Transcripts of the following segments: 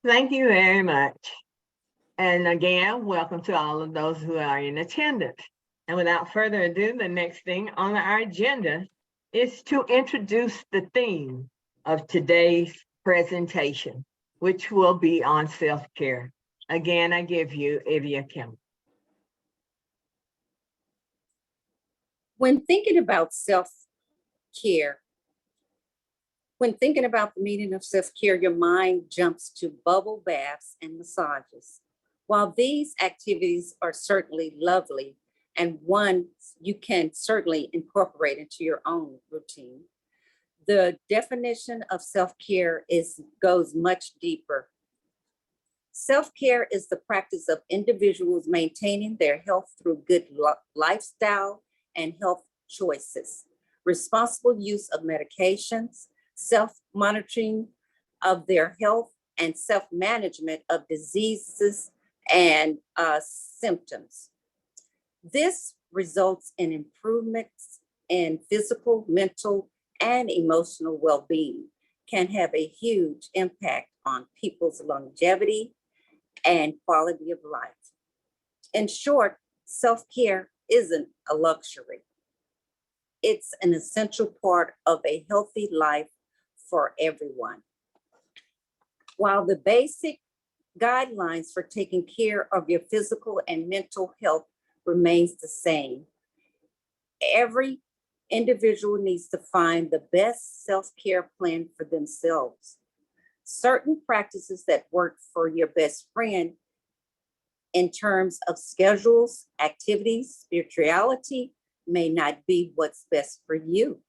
Thank you very much. And again, welcome to all of those who are in attendance. And without further ado, the next thing on our agenda is to introduce the theme of today's presentation, which will be on self-care. Again, I give you Evia Kim. When thinking about self-care, when thinking about the meaning of self-care, your mind jumps to bubble baths and massages. While these activities are certainly lovely and one you can certainly incorporate into your own routine, the definition of self-care goes much deeper. Self-care is the practice of individuals maintaining their health through good lifestyle and health choices, responsible use of medications, self-monitoring of their health, and self-management of diseases and symptoms. This results in improvements in physical, mental, and emotional well-being, can have a huge impact on people's longevity and quality of life. In short, self-care isn't a luxury. It's an essential part of a healthy life for everyone. While the basic guidelines for taking care of your physical and mental health remains the same, every individual needs to find the best self-care plan for themselves. Certain practices that work for your best friend in terms of schedules, activities, spirituality may not be what's best for you.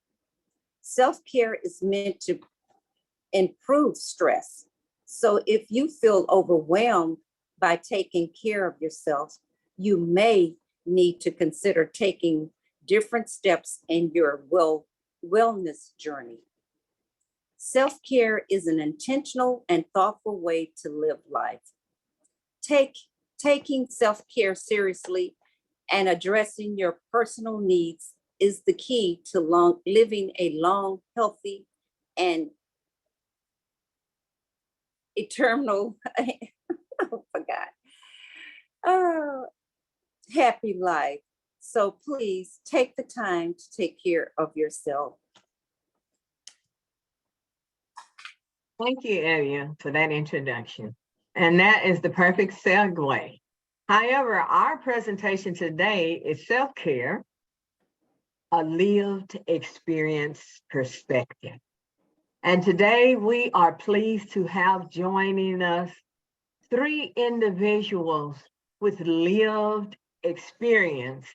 Self-care is meant to improve stress. So if you feel overwhelmed by taking care of yourself, you may need to consider taking different steps in your wellness journey. Self-care is an intentional and thoughtful way to live life. Taking self-care seriously and addressing your personal needs is the key to living a long, healthy, and eternal, happy life. So please take the time to take care of yourself. Thank you, Evia, for that introduction. And that is the perfect segue. However, our presentation today is self-care, a lived experience perspective. And today we are pleased to have joining us 3 individuals with lived experience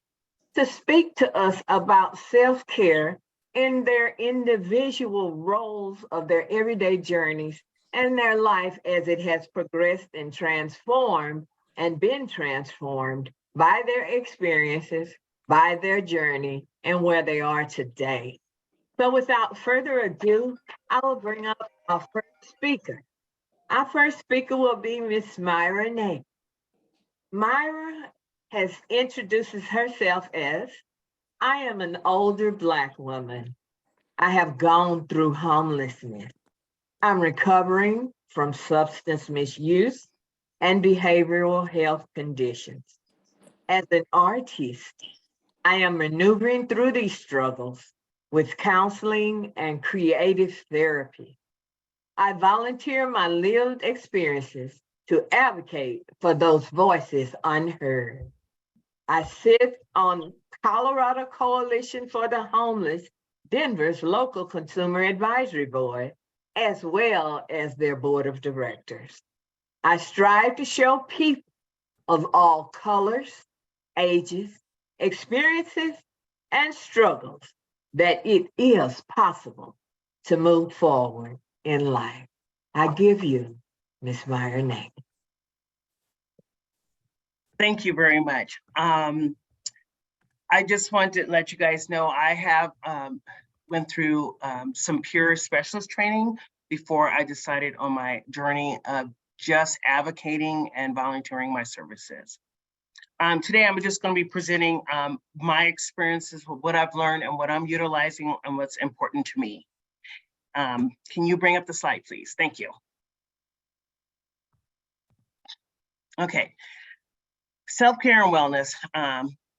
to speak to us about self-care in their individual roles of their everyday journeys and their life as it has progressed and transformed and been transformed by their experiences, by their journey, and where they are today. So without further ado, I will bring up our first speaker. Our first speaker will be Miss Myra Nagy. Myra has introduces herself as, I am an older Black woman. I have gone through homelessness. I'm recovering from substance misuse and behavioral health conditions. As an artist, I am maneuvering through these struggles with counseling and creative therapy. I volunteer my lived experiences to advocate for those voices unheard. I sit on Colorado Coalition for the Homeless, Denver's local consumer advisory board, as well as their board of directors. I strive to show people of all colors, ages, experiences, and struggles that it is possible to move forward in life. I give you Ms. Myra Nagy. Thank you very much. I just wanted to let you guys know I have went through some peer specialist training before I decided on my journey of just advocating and volunteering my services. Today, I'm just going to be presenting my experiences with what I've learned and what I'm utilizing and what's important to me. Can you bring up the slide, please? Thank you. Okay, self-care and wellness.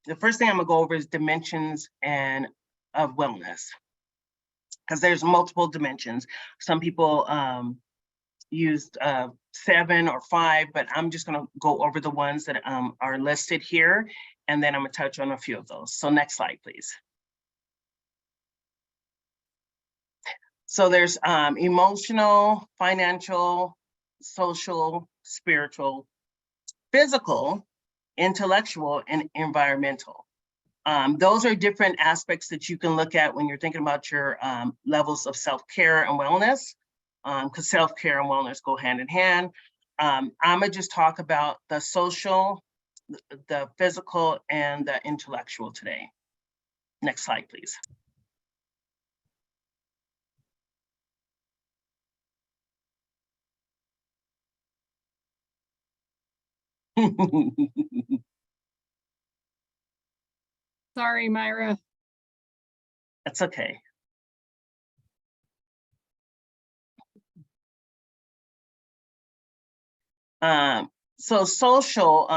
The first thing I'm gonna go over is dimensions of wellness, because there's multiple dimensions. Some people used 7 or 5, but I'm just gonna go over the ones that are listed here, and then I'm gonna touch on a few of those. So next slide, please. So there's emotional, financial, social, spiritual, physical, intellectual, and environmental. Those are different aspects that you can look at when you're thinking about your levels of self-care and wellness, because self-care and wellness go hand in hand. I'm gonna just talk about the social, the physical, and the intellectual today. Next slide, please. Sorry, Myra. That's okay. So social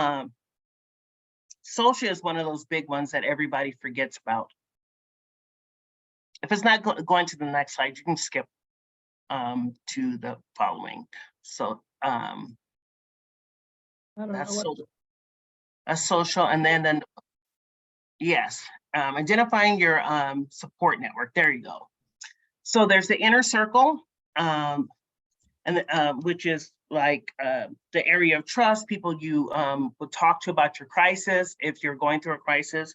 is one of those big ones that everybody forgets about. If it's not going to the next slide, you can skip to the following. So I don't know that's what. a social, and then yes, identifying your support network. There you go. So there's the inner circle, and which is like the area of trust, people you will talk to about your crisis if you're going through a crisis.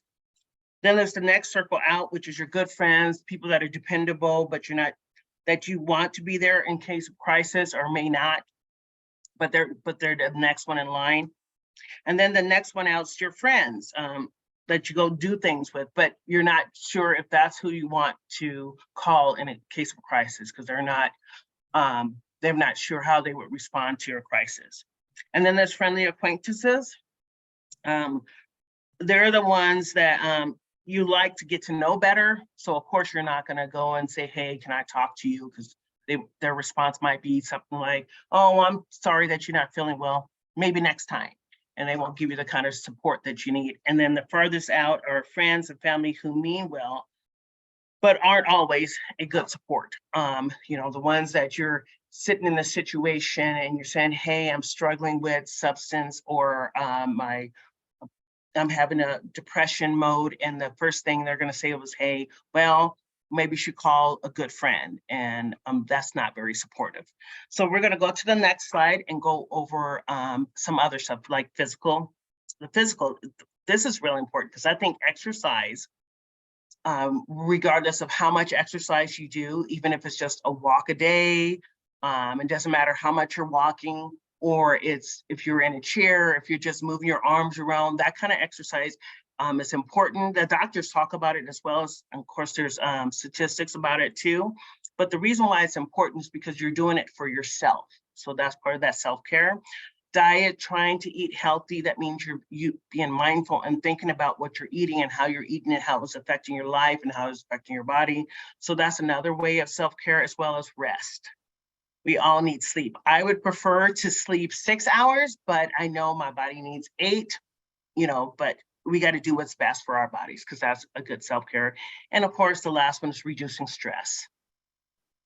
Then there's the next circle out, which is your good friends, people that are dependable, but you're not, that you want to be there in case of crisis or may not, but they're the next one in line. And then the next one out is your friends that you go do things with, but you're not sure if that's who you want to call in a case of crisis, because they're not sure how they would respond to your crisis. And then there's friendly acquaintances. They're the ones that you like to get to know better. So of course you're not gonna go and say, hey, can I talk to you? Because their response might be something like, oh, I'm sorry that you're not feeling well, maybe next time. And they won't give you the kind of support that you need. And then the farthest out are friends and family who mean well, but aren't always a good support. You know, the ones that you're sitting in a situation and you're saying, hey, I'm struggling with substance, or I'm having a depression mode, and the first thing they're going to say was, hey, well, maybe you should call a good friend, and that's not very supportive. So we're going to go to the next slide and go over some other stuff like physical. The physical, this is really important because I think exercise, regardless of how much exercise you do, even if it's just a walk a day, it doesn't matter how much you're walking, or it's if you're in a chair, if you're just moving your arms around, that kind of exercise is important. The doctors talk about it as well as, of course, there's statistics about it too. But the reason why it's important is because you're doing it for yourself. So that's part of that self-care. Diet, trying to eat healthy, that means you being mindful and thinking about what you're eating and how you're eating it, how it's affecting your life and how it's affecting your body. So that's another way of self-care, as well as rest. We all need sleep. I would prefer to sleep 6 hours, but I know my body needs 8, you know, but we got to do what's best for our bodies, because that's a good self-care. And of course, the last one is reducing stress.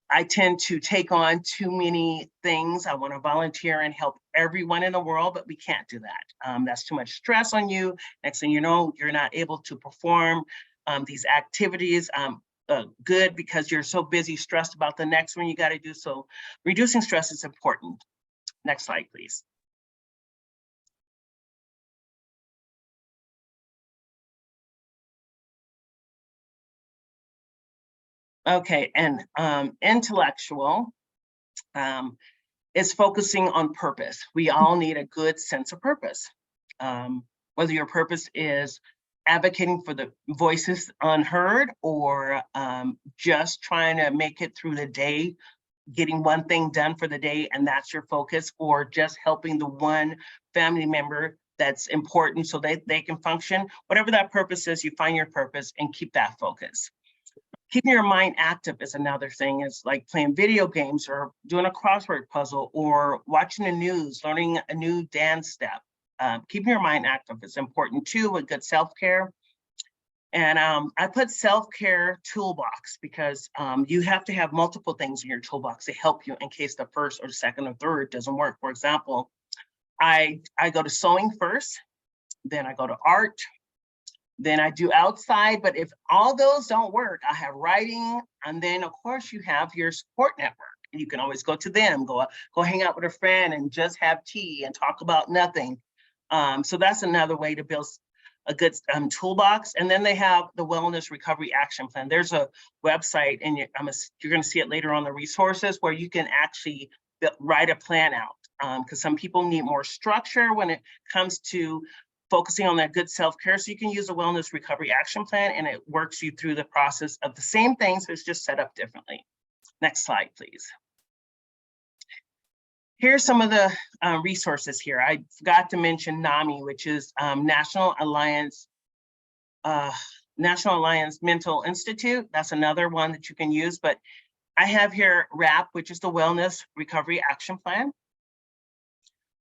I tend to take on too many things. I want to volunteer and help everyone in the world, but we can't do that. That's too much stress on you. Next thing you know, you're not able to perform these activities good, because you're so busy, stressed about the next one you got to do. So reducing stress is important. Next slide, please. Okay, and intellectual is focusing on purpose. We all need a good sense of purpose. Whether your purpose is advocating for the voices unheard, or just trying to make it through the day, getting one thing done for the day, and that's your focus, or just helping the one family member that's important so they can function. Whatever that purpose is, you find your purpose and keep that focus. Keeping your mind active is another thing. It's like playing video games, or doing a crossword puzzle, or watching the news, learning a new dance step. keeping your mind active is important too, with good self-care. And I put self-care toolbox because you have to have multiple things in your toolbox to help you in case the first or second or third doesn't work. For example, I go to sewing first, then I go to art, then I do outside. But if all those don't work, I have writing, and then of course you have your support network. You can always go to them, go hang out with a friend and just have tea and talk about nothing. So that's another way to build a good toolbox. And then they have the Wellness Recovery Action Plan. There's a website, and you're going to see it later on the resources, where you can actually write a plan out, because some people need more structure when it comes to focusing on that good self-care. So you can use a Wellness Recovery Action Plan, and it works you through the process of the same things, but it's just set up differently. Next slide, please. Here's some of the resources here. I forgot to mention NAMI, which is National Alliance Mental Institute. That's another one that you can use. But I have here WRAP, which is the Wellness Recovery Action Plan.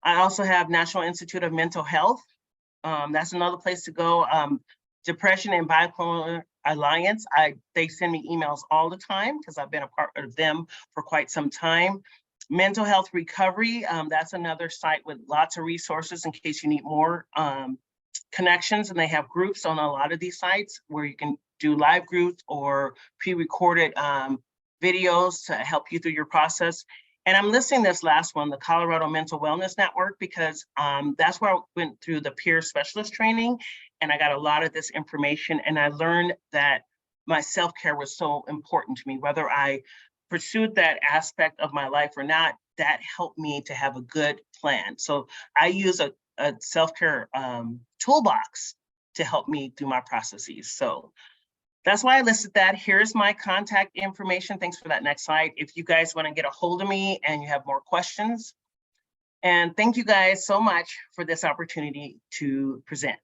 I also have National Institute of Mental Health. That's another place to go. Depression and Bipolar Alliance. They send me emails all the time because I've been a part of them for quite some time. Mental Health Recovery, that's another site with lots of resources in case you need more connections, and they have groups on a lot of these sites where you can do live groups or pre-recorded videos to help you through your process. And I'm listing this last one, the Colorado Mental Wellness Network, because that's where I went through the peer specialist training, and I got a lot of this information, and I learned that my self-care was so important to me, whether I pursued that aspect of my life or not. That helped me to have a good plan. So I use a self-care toolbox to help me through my processes. So that's why I listed that. Here's my contact information. Thanks for that. Next slide. If you guys want to get a hold of me and you have more questions. And thank you guys so much for this opportunity to present.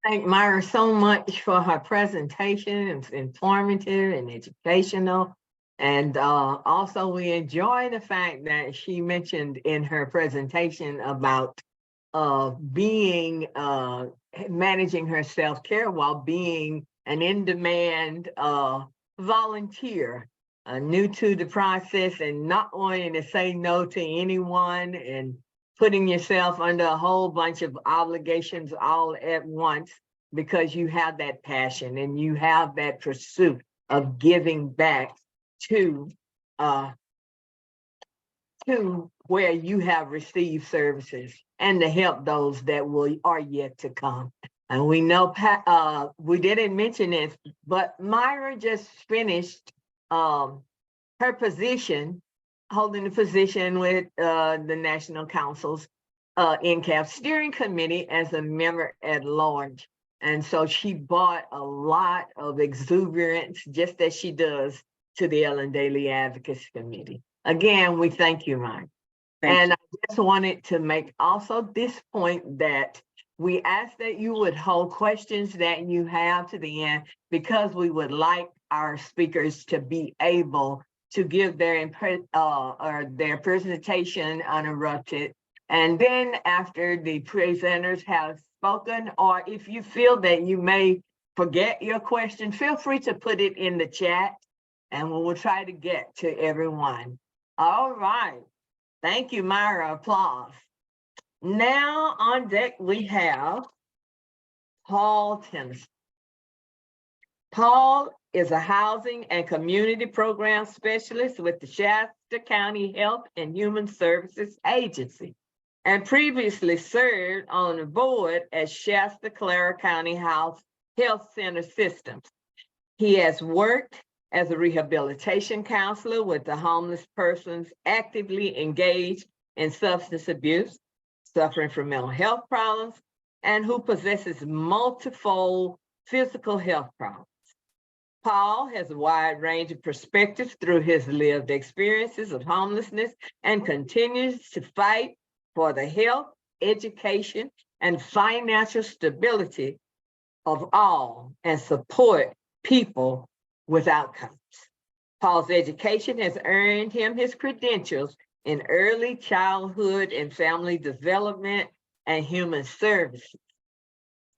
Thank Myra so much for her presentation. It's informative and educational. And also we enjoy the fact that she mentioned in her presentation about managing her self-care while being an in-demand volunteer, new to the process and not wanting to say no to anyone and putting yourself under a whole bunch of obligations all at once because you have that passion and you have that pursuit of giving back to where you have received services and to help those that are yet to come. And we know, we didn't mention this, but Myra just finished her position, holding the position with the National Council's NCAP Steering Committee as a member at large. And so she brought a lot of exuberance, just as she does, to the Ellen Dailey Advocacy Committee. Again, we thank you, Myra. And I just wanted to make also this point that we ask that you would hold questions that you have to the end, because we would like our speakers to be able to give their presentation uninterrupted. And then after the presenters have spoken, or if you feel that you may forget your question, feel free to put it in the chat and we will try to get to everyone. All right. Thank you, Myra. Applause. Now on deck, we have Paul Tunison. Paul is a housing and community program specialist with the Shasta County Health and Human Services Agency, and previously served on the board at Shasta Clara County Health Center Systems. He has worked as a rehabilitation counselor with the homeless persons actively engaged in substance abuse, suffering from mental health problems, and who possesses multiple physical health problems. Paul has a wide range of perspectives through his lived experiences of homelessness and continues to fight for the health, education, and financial stability of all and support people with outcomes. Paul's education has earned him his credentials in early childhood and family development and human services.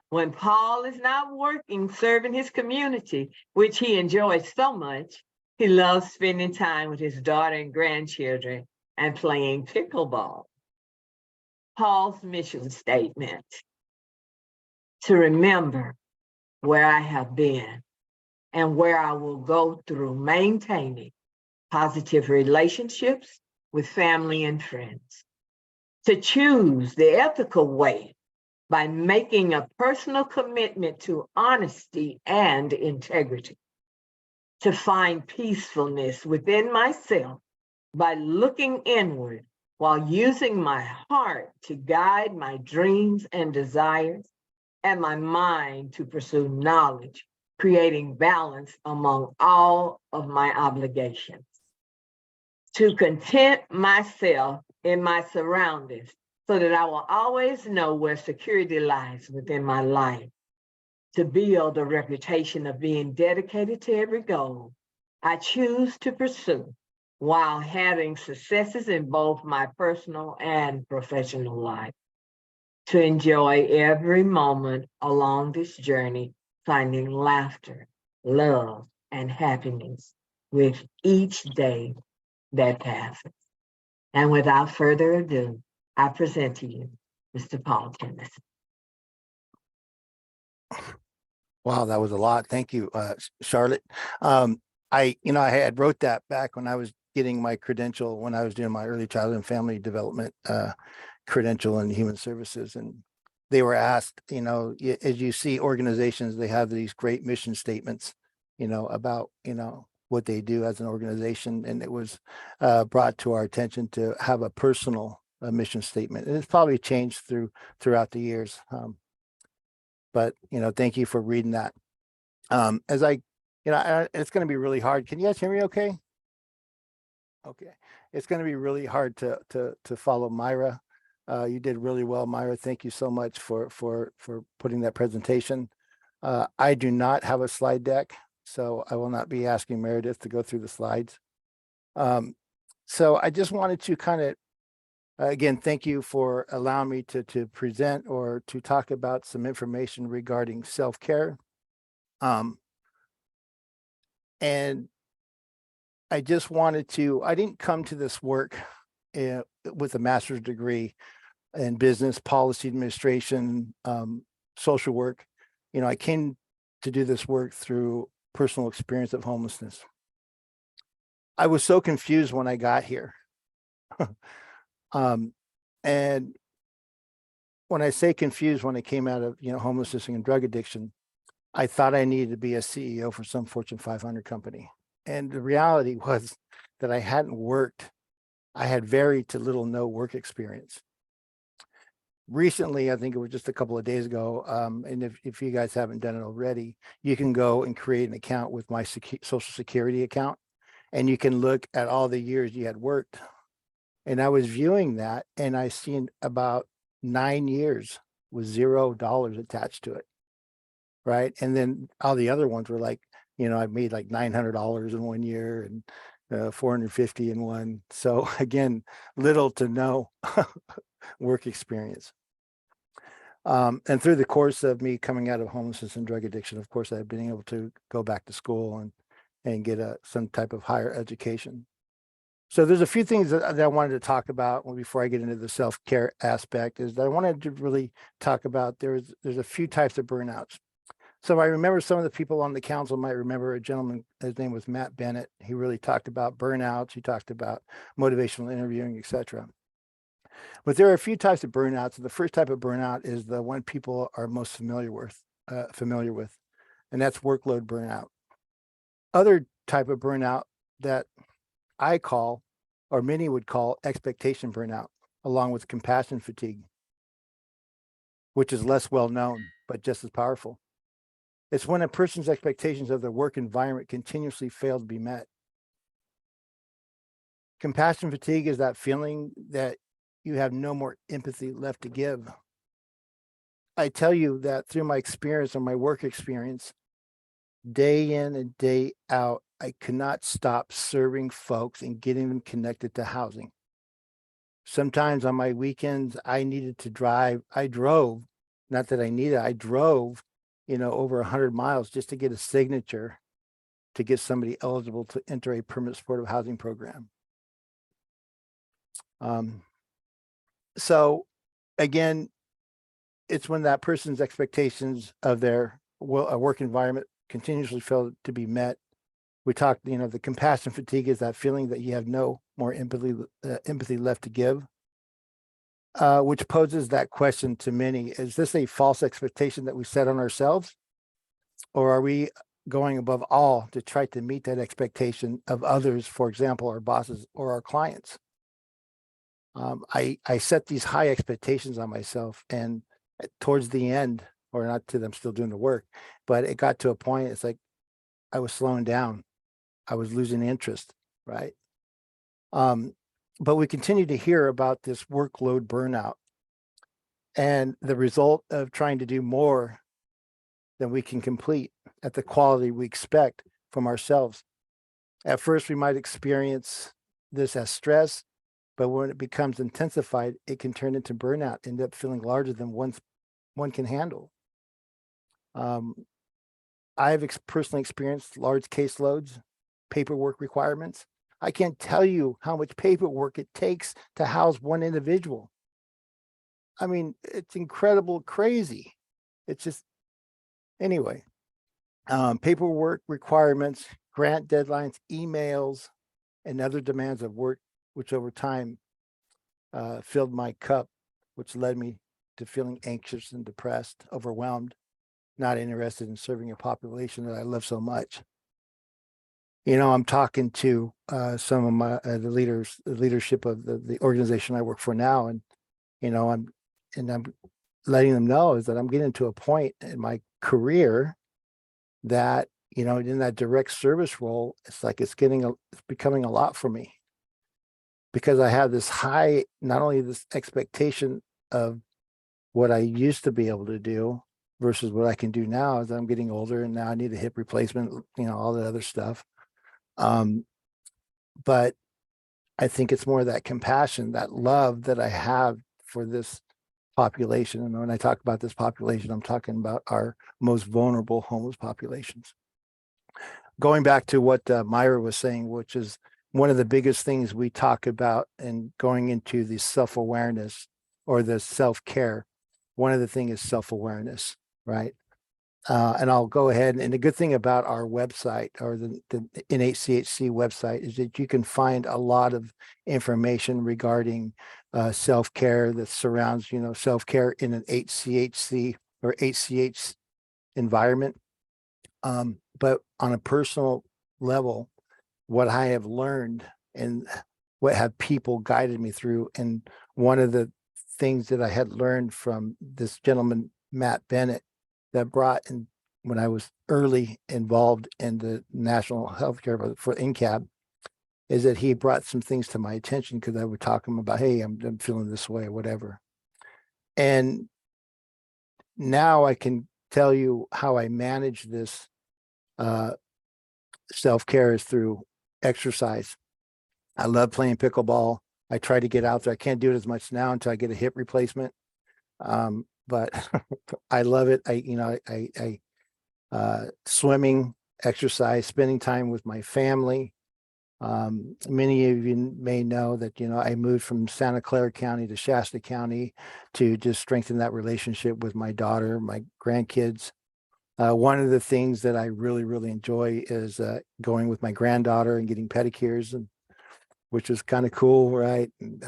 When Paul is not working, serving his community, which he enjoys so much, he loves spending time with his daughter and grandchildren and playing pickleball. Paul's mission statement: to remember where I have been and where I will go through maintaining positive relationships with family and friends. To choose the ethical way by making a personal commitment to honesty and integrity. To find peacefulness within myself by looking inward while using my heart to guide my dreams and desires, and my mind to pursue knowledge, creating balance among all of my obligations. To content myself in my surroundings so that I will always know where security lies within my life. To build a reputation of being dedicated to every goal I choose to pursue while having successes in both my personal and professional life. To enjoy every moment along this journey, finding laughter, love, and happiness with each day that passes. And without further ado, I present to you Mr. Paul Tunison. Wow, that was a lot. Thank you, Charlotte. I had wrote that back when I was getting my credential, when I was doing my early childhood and family development credential in human services. And they were asked, as you see organizations, they have these great mission statements, about, what they do as an organization. And it was brought to our attention to have a personal mission statement. And it's probably changed throughout the years. But, thank you for reading that. As it's going to be really hard. Can you guys hear me okay? Okay. It's going to be really hard to follow Myra. You did really well, Myra. Thank you so much for putting that presentation. I do not have a slide deck, so I will not be asking Meredith to go through the slides. So I just wanted to kind of, again, thank you for allowing me to present or to talk about some information regarding self-care. And I just wanted to, I didn't come to this work with a master's degree in business, policy administration, social work. I came to do this work through personal experience of homelessness. I was so confused when I got here. And when I say confused, when I came out of, homelessness and drug addiction, I thought I needed to be a CEO for some Fortune 500 company. And the reality was that I hadn't worked. I had very to little no work experience. Recently, I think it was just a couple of days ago, and if you guys haven't done it already, you can go and create an account with my Social Security account, and you can look at all the years you had worked. And I was viewing that, and I seen about 9 years with $0 attached to it, right? And then all the other ones were like, I made like $900 in 1 year and 450 in one. So again, little to no work experience. And through the course of me coming out of homelessness and drug addiction, of course, I've been able to go back to school and get some type of higher education. So there's a few things that I wanted to talk about before I get into the self-care aspect, is that I wanted to really talk about there's a few types of burnouts. So I remember some of the people on the council might remember a gentleman, his name was Matt Bennett. He really talked about burnouts. He talked about motivational interviewing, etc. But there are a few types of burnouts. The first type of burnout is the one people are most familiar with, and that's workload burnout. Other type of burnout that I call, or many would call, expectation burnout, along with compassion fatigue, which is less well known, but just as powerful. It's when a person's expectations of their work environment continuously fail to be met. Compassion fatigue is that feeling that you have no more empathy left to give. I tell you that through my experience and my work experience, day in and day out, I could not stop serving folks and getting them connected to housing. Sometimes on my weekends, I needed to drive. I drove, not that I needed, I drove, over 100 miles just to get a signature to get somebody eligible to enter a permanent supportive housing program. So again, it's when that person's expectations of their work environment continuously fail to be met. We talked, the compassion fatigue is that feeling that you have no more empathy left to give, which poses that question to many. Is this a false expectation that we set on ourselves? Or are we going above all to try to meet that expectation of others, for example, our bosses or our clients? I set these high expectations on myself, and towards the end, or not to them still doing the work, but it got to a point, it's like I was slowing down. I was losing interest, right? But we continue to hear about this workload burnout and the result of trying to do more than we can complete at the quality we expect from ourselves. At first, we might experience this as stress, but when it becomes intensified, it can turn into burnout, end up feeling larger than one can handle. I've personally experienced large caseloads, paperwork requirements. I can't tell you how much paperwork it takes to house one individual. I mean, it's incredible, crazy. It's just, anyway, paperwork requirements, grant deadlines, emails, and other demands of work, which over time filled my cup, which led me to feeling anxious and depressed, overwhelmed, not interested in serving a population that I love so much. I'm talking to some of my the leadership of the organization I work for now, and I'm letting them know is that I'm getting to a point in my career that in that direct service role, it's like it's becoming a lot for me, because I have this high, not only this expectation of what I used to be able to do versus what I can do now as I'm getting older, and now I need a hip replacement, all the other stuff. But I think it's more that compassion, that love that I have for this population. And when I talk about this population, I'm talking about our most vulnerable homeless populations. Going back to what Myra was saying, which is one of the biggest things we talk about, and going into the self-awareness or the self-care, one of the things is self-awareness, right? And I'll go ahead, and the good thing about our website, or the NHCHC website, is that you can find a lot of information regarding self-care that surrounds, self-care in an HCHC or HCH environment. But on a personal level, what I have learned and what have people guided me through, and one of the things that I had learned from this gentleman, Matt Bennett, that brought in when I was early involved in the national healthcare for NCAB, is that he brought some things to my attention, because I would talk to him about, hey, I'm feeling this way, whatever. And now I can tell you how I manage this self-care is through exercise. I love playing pickleball. I try to get out there. I can't do it as much now until I get a hip replacement. But I love it. I swimming, exercise, spending time with my family. Many of you may know that, I moved from Santa Clara County to Shasta County to just strengthen that relationship with my daughter, my grandkids. One of the things that I really, really enjoy is going with my granddaughter and getting pedicures, and which is kind of cool, right? And,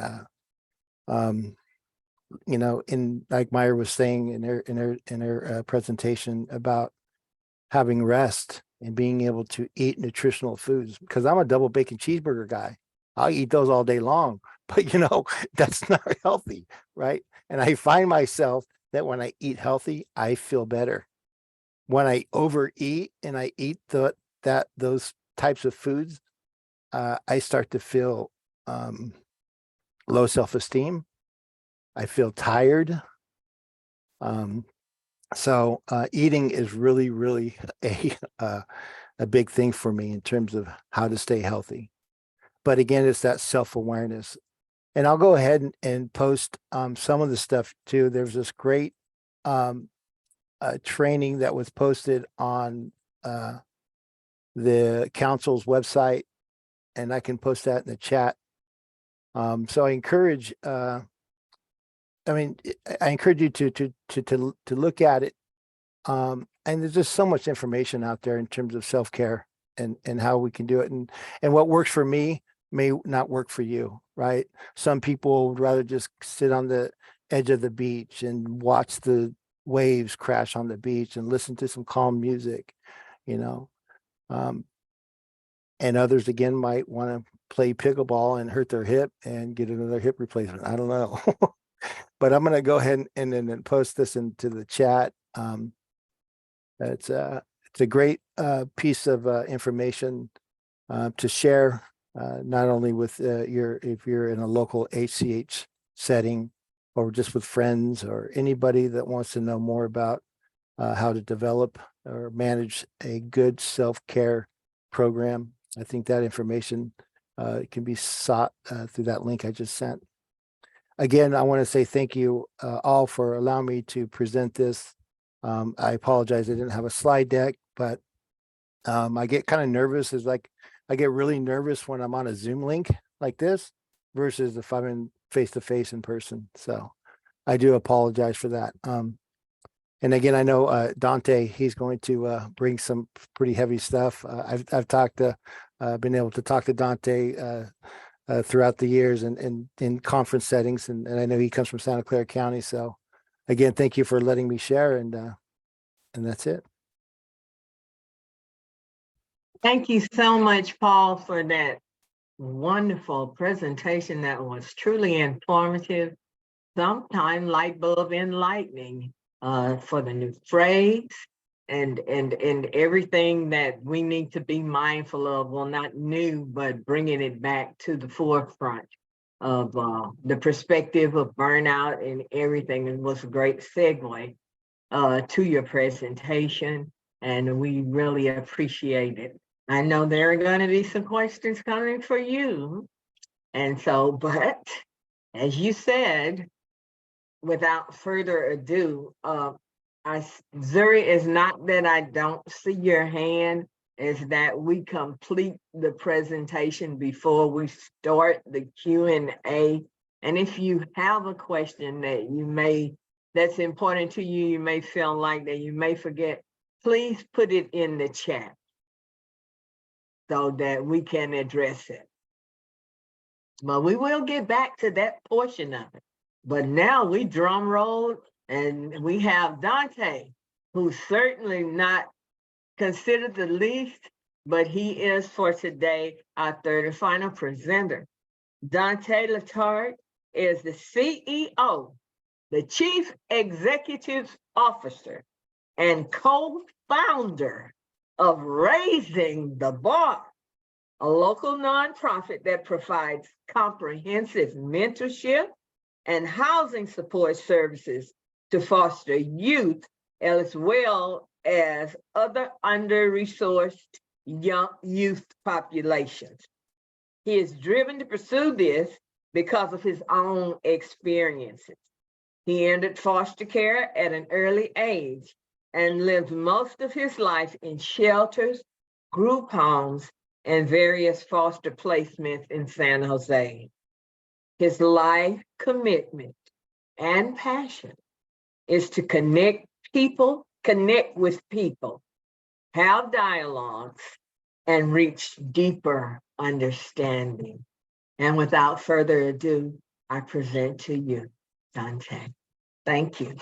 in like Myra was saying in her presentation about having rest and being able to eat nutritional foods, because I'm a double bacon cheeseburger guy. I'll eat those all day long, but that's not healthy, right? And I find myself that when I eat healthy, I feel better. When I overeat and I eat those types of foods, I start to feel low self-esteem. I feel tired. So eating is really, really a a big thing for me in terms of how to stay healthy. But again, it's that self-awareness. And I'll go ahead and post some of the stuff too. There's this great training that was posted on the council's website, and I can post that in the chat. So I encourage, I encourage you to look at it. And there's just so much information out there in terms of self-care and how we can do it. And what works for me may not work for you, right? Some people would rather just sit on the edge of the beach and watch the waves crash on the beach and listen to some calm music, you know. And others again might want to play pickleball and hurt their hip and get another hip replacement. I don't know. But I'm going to go ahead and then post this into the chat. It's a great piece of information to share, not only with if you're in a local HCH setting or just with friends or anybody that wants to know more about how to develop or manage a good self-care program. I think that information can be sought through that link I just sent. Again, I want to say thank you all for allowing me to present this. I apologize, I didn't have a slide deck, but I get kind of nervous. I get really nervous when I'm on a Zoom link like this versus if I'm in face-to-face in person. So I do apologize for that. And again, I know Dontae, he's going to bring some pretty heavy stuff. I've been able to talk to Dontae throughout the years and in conference settings, and I know he comes from Santa Clara County. So again, thank you for letting me share, and that's it. Thank you so much, Paul, for that wonderful presentation that was truly informative, sometimes light bulb enlightening for the new phrase and everything that we need to be mindful of. Well, not new, but bringing it back to the forefront of the perspective of burnout and everything. It was a great segue to your presentation, and we really appreciate it. I know there are going to be some questions coming for you. And so, but as you said, without further ado, Zuri, is not that I don't see your hand, is that we complete the presentation before we start the Q&A. And if you have a question that's important to you, you may feel like that you may forget, please put it in the chat so that we can address it. But we will get back to that portion of it. But now we drum roll, and we have Dontae, who's certainly not considered the least, but he is for today our third and final presenter. Dontae Latrigue is the CEO, the Chief Executive Officer, and co-founder of Raising the Bar, a local nonprofit that provides comprehensive mentorship and housing support services to foster youth as well as other under-resourced young youth populations. He is driven to pursue this because of his own experiences. He entered foster care at an early age and lived most of his life in shelters, group homes, and various foster placements in San Jose. His life commitment and passion is to connect with people, have dialogues, and reach deeper understanding. And without further ado, I present to you, Dontae. Thank you.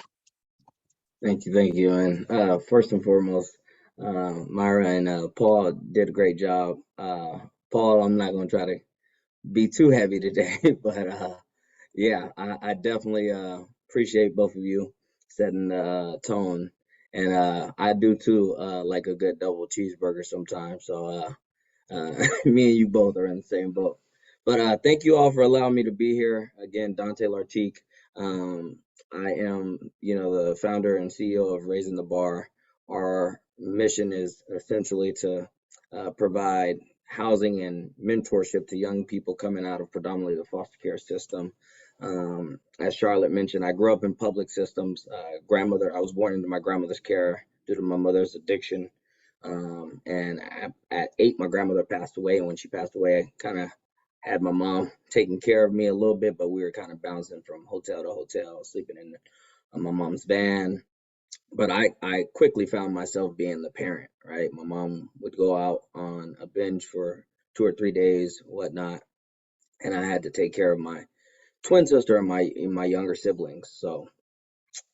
Thank you. And first and foremost, Myra and Paul did a great job. Paul, I'm not going to try to be too heavy today, but yeah, I definitely appreciate both of you setting the tone. And I do too, like a good double cheeseburger sometimes. So me and you both are in the same boat. But thank you all for allowing me to be here. Again, Dontae Latrigue. I am, the founder and CEO of Raising the Bar. Our mission is essentially to provide housing and mentorship to young people coming out of predominantly the foster care system. As Charlotte mentioned, I grew up in public systems. I was born into my grandmother's care due to my mother's addiction. And at 8, my grandmother passed away. And when she passed away, I kind of had my mom taking care of me a little bit, but we were kind of bouncing from hotel to hotel, sleeping in my mom's van. But I quickly found myself being the parent, right? My mom would go out on a binge for 2 or 3 days, whatnot, and I had to take care of my twin sister and my younger siblings. So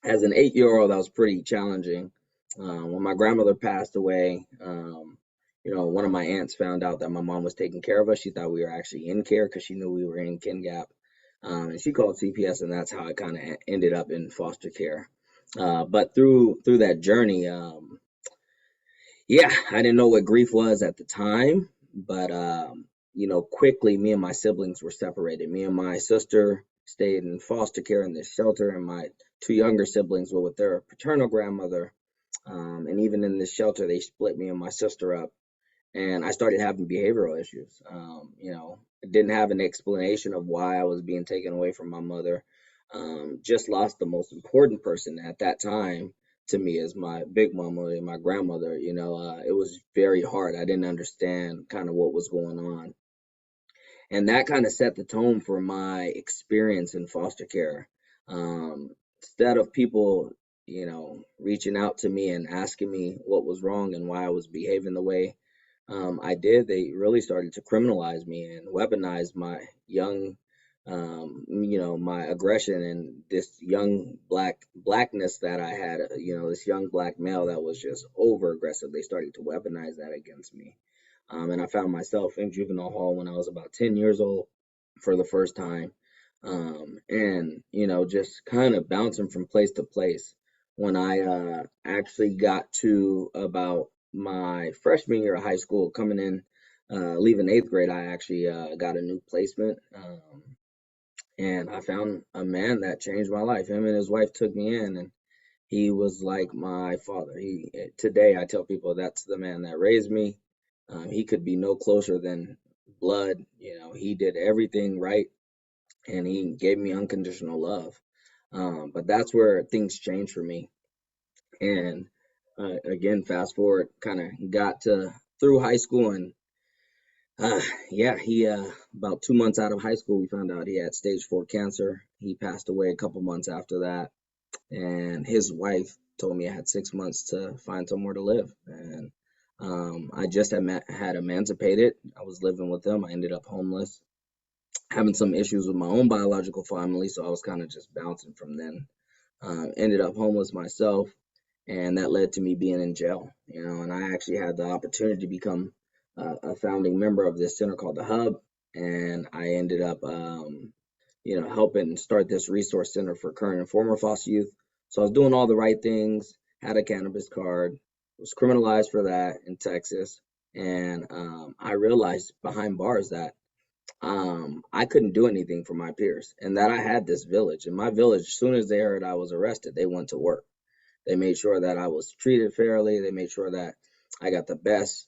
as an 8-year-old, that was pretty challenging. When my grandmother passed away, one of my aunts found out that my mom was taking care of us. She thought we were actually in care because she knew we were in kin gap. And she called CPS, and that's how I kind of ended up in foster care. But through that journey, I didn't know what grief was at the time, but quickly me and my siblings were separated. Me and my sister stayed in foster care in this shelter, and my 2 younger siblings were with their paternal grandmother. And even in this shelter, they split me and my sister up, and I started having behavioral issues. I didn't have an explanation of why I was being taken away from my mother. Just lost the most important person at that time to me as my big mama and my grandmother. It was very hard. I didn't understand kind of what was going on. And that kind of set the tone for my experience in foster care. Instead of people, reaching out to me and asking me what was wrong and why I was behaving the way I did, they really started to criminalize me and weaponize my my aggression and this young blackness that I had, this young black male that was just over aggressive. They started to weaponize that against me. And I found myself in juvenile hall when I was about 10 years old for the first time. And, just kind of bouncing from place to place. When I actually got to about my freshman year of high school, coming in, leaving 8th grade, I actually got a new placement. And I found a man that changed my life. Him and his wife took me in, and he was like my father. Today I tell people that's the man that raised me. He could be no closer than blood. He did everything right, and he gave me unconditional love. But that's where things changed for me. And again, fast forward, kind of got through high school, and he about 2 months out of high school, we found out he had stage 4 cancer. He passed away a couple months after that, and his wife told me I had 6 months to find somewhere to live. And I just had emancipated. I was living with them. I ended up homeless, having some issues with my own biological family, so I was kind of just bouncing from then. Ended up homeless myself, and that led to me being in jail. And I actually had the opportunity to become a founding member of this center called the Hub, and I ended up, helping start this resource center for current and former foster youth. So I was doing all the right things, had a cannabis card, was criminalized for that in Texas, and I realized behind bars that I couldn't do anything for my peers, and that I had this village. And my village, as soon as they heard I was arrested, they went to work. They made sure that I was treated fairly. They made sure that I got the best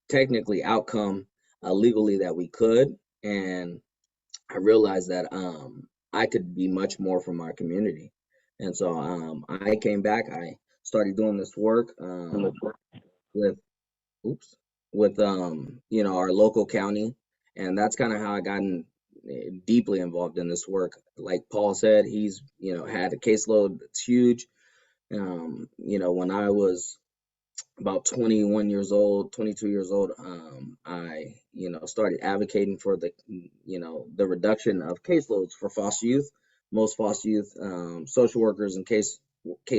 technically outcome legally that we could. And I realized that I could be much more for my community. And so I came back. I started doing this work with our local county, and that's kind of how I got deeply involved in this work. Like Paul said, he's had a caseload that's huge. When I was about 21 years old, 22 years old, I started advocating for the reduction of caseloads for foster youth. Most foster youth social workers and case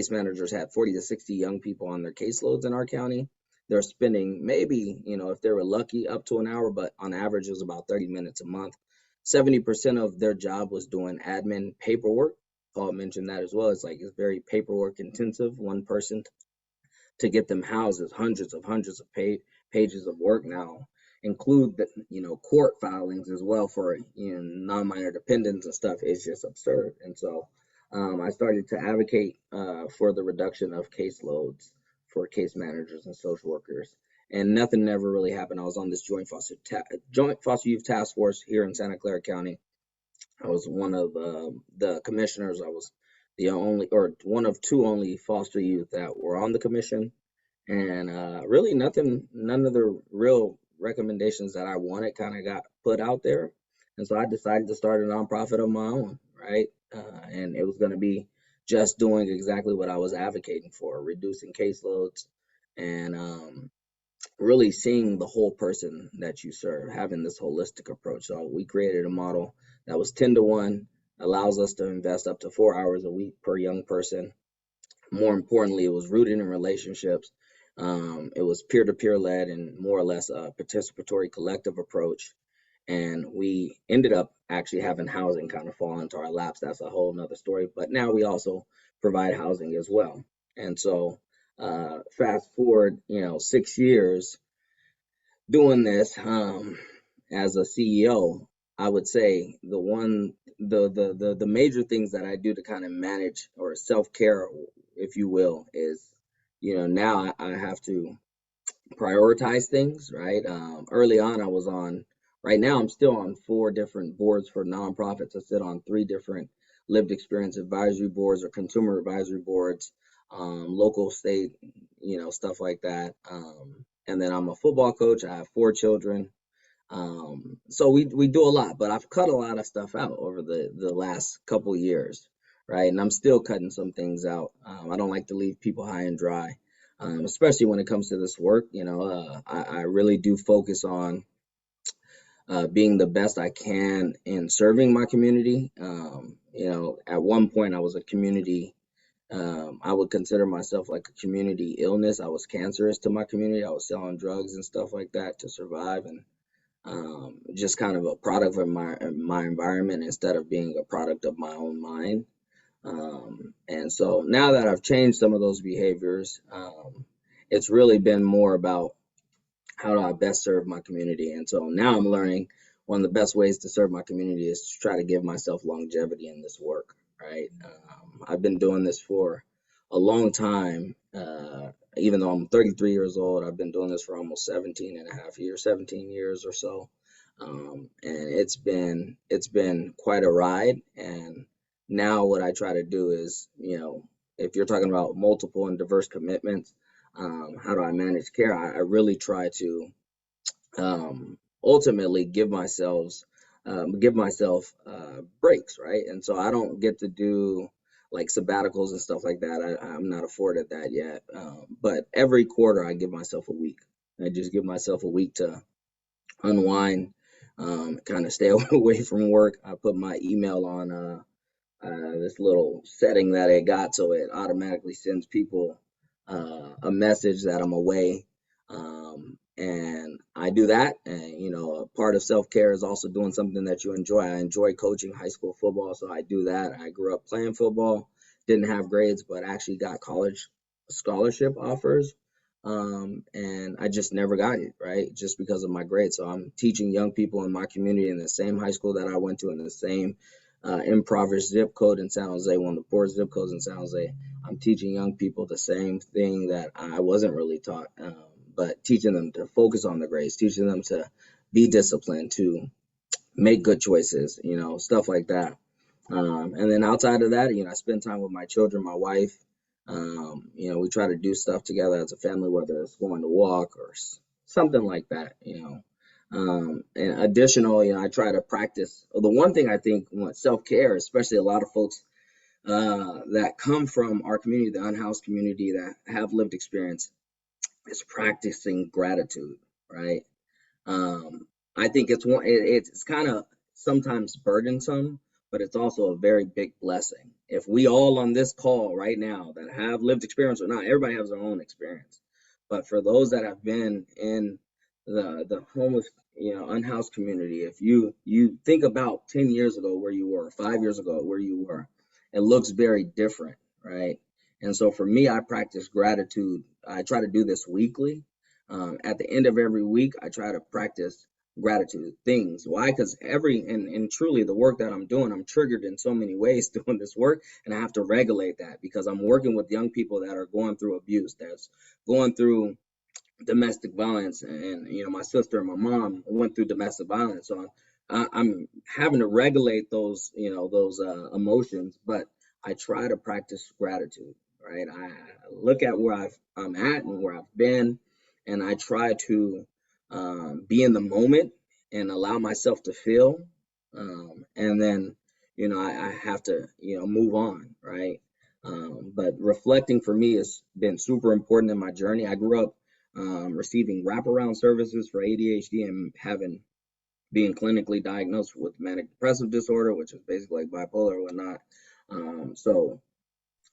managers had 40 to 60 young people on their caseloads in our county. They're spending maybe, if they were lucky, up to an hour, but on average it was about 30 minutes a month. 70% of their job was doing admin paperwork. Paul mentioned that as well. It's very paperwork intensive. One person to get them houses, hundreds of pages of work now. Include the court filings as well for non-minor dependents and stuff. It's just absurd. And so I started to advocate for the reduction of caseloads for case managers and social workers. and nothing never really happened. I was on this joint foster youth task force here in Santa Clara County. I was one of the commissioners. I was the only, or one of two only foster youth that were on the commission. And really none of the real recommendations that I wanted kind of got put out there. And so I decided to start a nonprofit of my own, right? And it was going to be just doing exactly what I was advocating for, reducing caseloads and really seeing the whole person that you serve, having this holistic approach. So we created a model that was 10-to-1, allows us to invest up to 4 hours a week per young person. More importantly, it was rooted in relationships. It was peer-to-peer led and more or less a participatory collective approach. And we ended up actually having housing kind of fall into our laps. That's a whole nother story. But now we also provide housing as well. And so fast forward, 6 years doing this as a CEO, I would say the major things that I do to kind of manage or self-care, if you will, is, now I have to prioritize things, right? Early on, right now, I'm still on 4 different boards for nonprofits. I sit on 3 different lived experience advisory boards or consumer advisory boards, local, state, stuff like that. And then I'm a football coach. I have 4 children. So we do a lot, but I've cut a lot of stuff out over the last couple years, right? And I'm still cutting some things out. I don't like to leave people high and dry, especially when it comes to this work. I really do focus on being the best I can in serving my community. At one point I was a community, I would consider myself like a community illness. I was cancerous to my community. I was selling drugs and stuff like that to survive, and just kind of a product of my environment instead of being a product of my own mind. And so now that I've changed some of those behaviors, it's really been more about how do I best serve my community. And so now I'm learning one of the best ways to serve my community is to try to give myself longevity in this work, right? I've been doing this for a long time. Even though I'm 33 years old, I've been doing this for almost 17 years or so. And it's been quite a ride. And now what I try to do is, if you're talking about multiple and diverse commitments, how do I manage care? I really try to ultimately give myself breaks, right? And so I don't get to do like sabbaticals and stuff like that. I'm not afforded that yet. But every quarter I give myself a week. I just give myself a week to unwind, kind of stay away from work. I put my email on this little setting that it got, so it automatically sends people a message that I'm away. And I do that. And, a part of self-care is also doing something that you enjoy. I enjoy coaching high school football, so I do that. I grew up playing football, didn't have grades, but actually got college scholarship offers. And I just never got it, right? Just because of my grades. So I'm teaching young people in my community in the same high school that I went to, in the same impoverished zip code in San Jose, one of the poorest zip codes in San Jose. I'm teaching young people the same thing that I wasn't really taught, but teaching them to focus on the grades, teaching them to be disciplined, to make good choices, stuff like that. And then outside of that, I spend time with my children, my wife. We try to do stuff together as a family, whether it's going to walk or something like that, and additional, I try to practice. The one thing I think self-care, especially a lot of folks that come from our community, the unhoused community that have lived experience, is practicing gratitude, right? I think it's kind of sometimes burdensome, but it's also a very big blessing. If we all on this call right now that have lived experience or not, everybody has their own experience. But for those that have been in the homeless, unhoused community, if you think about 10 years ago where you were, 5 years ago where you were, it looks very different, right? And so for me, I practice gratitude. I try to do this weekly. At the end of every week, I try to practice gratitude things. Why? Because and truly the work that I'm doing, I'm triggered in so many ways doing this work, and I have to regulate that because I'm working with young people that are going through abuse, that's going through domestic violence, and my sister and my mom went through domestic violence, so I'm having to regulate those emotions, but I try to practice gratitude, right? I look at where I'm at and where I've been, and I try to be in the moment and allow myself to feel, and then I have to move on, right? But reflecting for me has been super important in my journey. I grew up receiving wraparound services for ADHD and being clinically diagnosed with manic depressive disorder, which is basically like bipolar or whatnot. So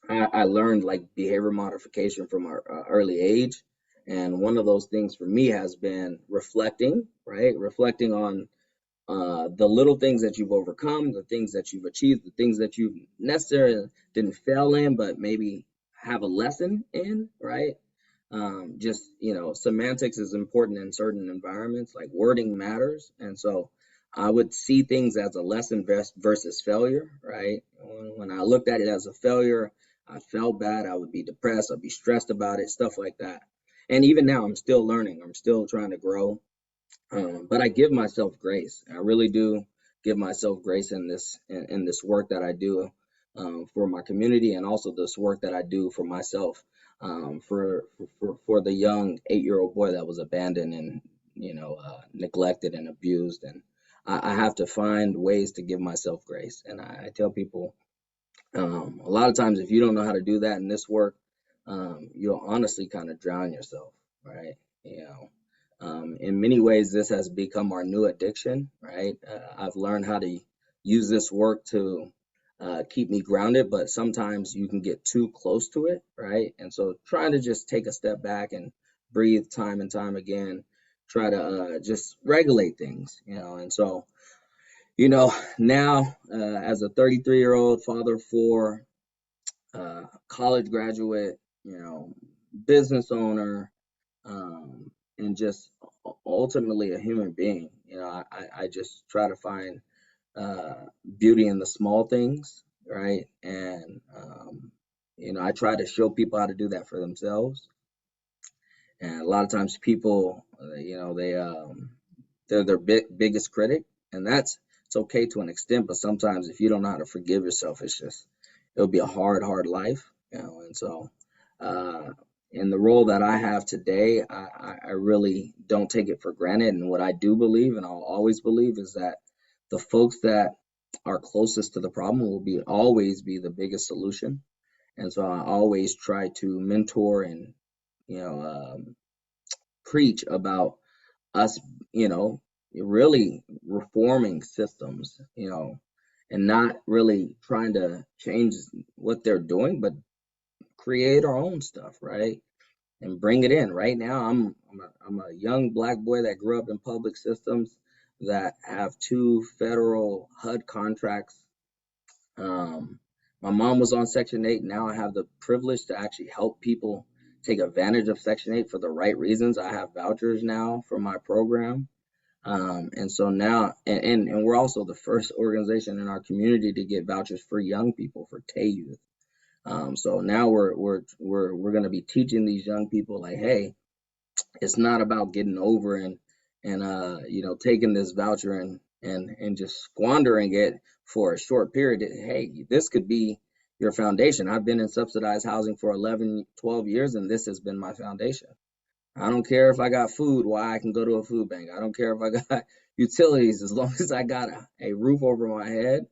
I learned like behavior modification from an early age. And one of those things for me has been reflecting, right? Reflecting on the little things that you've overcome, the things that you've achieved, the things that you necessarily didn't fail in, but maybe have a lesson in, right? Just, semantics is important in certain environments, like wording matters. And so I would see things as a lesson versus failure, right? When I looked at it as a failure, I felt bad. I would be depressed. I'd be stressed about it, stuff like that. And even now, I'm still learning. I'm still trying to grow. But I give myself grace. I really do give myself grace in this work that I do for my community, and also this work that I do for myself, for the young 8-year-old boy that was abandoned and neglected and abused. And I have to find ways to give myself grace. And I tell people a lot of times, if you don't know how to do that in this work, you'll honestly kind of drown yourself, right? In many ways, this has become our new addiction, right? I've learned how to use this work to keep me grounded, but sometimes you can get too close to it, right? And so trying to just take a step back and breathe time and time again, try to just regulate things, and so now as a 33-year-old father for college graduate, business owner, and just ultimately a human being. I just try to find beauty in the small things, right? And I try to show people how to do that for themselves. And a lot of times people, they're their biggest critic, and it's okay to an extent. But sometimes if you don't know how to forgive yourself, it'll be a hard life, And so, in the role that I have today, I really don't take it for granted. And what I do believe, and I'll always believe, is that the folks that are closest to the problem will always be the biggest solution. And so I always try to mentor and preach about us, really reforming systems, and not really trying to change what they're doing, but create our own stuff, right? And bring it in. Right now, I'm a young Black boy that grew up in public systems that have 2 federal HUD contracts. My mom was on Section 8. Now I have the privilege to actually help people take advantage of Section 8 for the right reasons. I have vouchers now for my program. And so now, and we're also the first organization in our community to get vouchers for young people for TAY youth. So now we're going to be teaching these young people, like, hey, it's not about getting over and taking this voucher and just squandering it for a short period. Hey, this could be your foundation. I've been in subsidized housing for 11, 12 years, and this has been my foundation. I don't care if I got food, why I can go to a food bank. I don't care if I got utilities, as long as I got a roof over my head.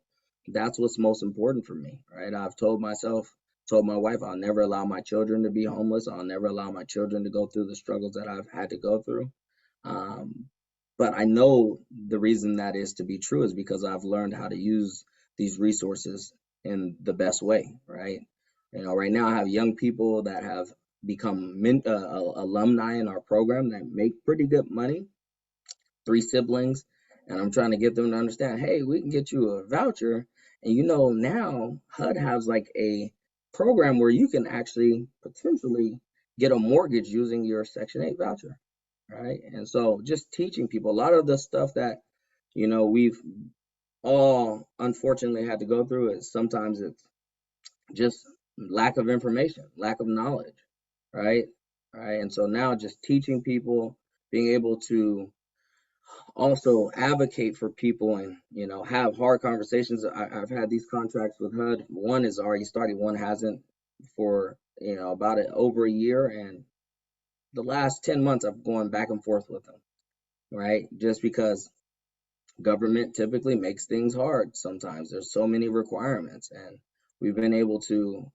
That's what's most important for me, right? I've told my wife, I'll never allow my children to be homeless. I'll never allow my children to go through the struggles that I've had to go through. But I know the reason that is to be true is because I've learned how to use these resources in the best way, right? Right now I have young people that have become alumni in our program that make pretty good money, 3 siblings, and I'm trying to get them to understand, hey, we can get you a voucher. And now HUD has like a program where you can actually potentially get a mortgage using your Section 8 voucher, right? And so just teaching people a lot of the stuff that we've all unfortunately had to go through is sometimes it's just lack of information, lack of knowledge, right? right? And so now just teaching people, being able to also advocate for people and, you know, have hard conversations. I've had these contracts with HUD. One is already started, one hasn't, for, you know, about over a year. And the last 10 months I've gone back and forth with them, right? Just because government typically makes things hard sometimes. There's so many requirements, and we've been able to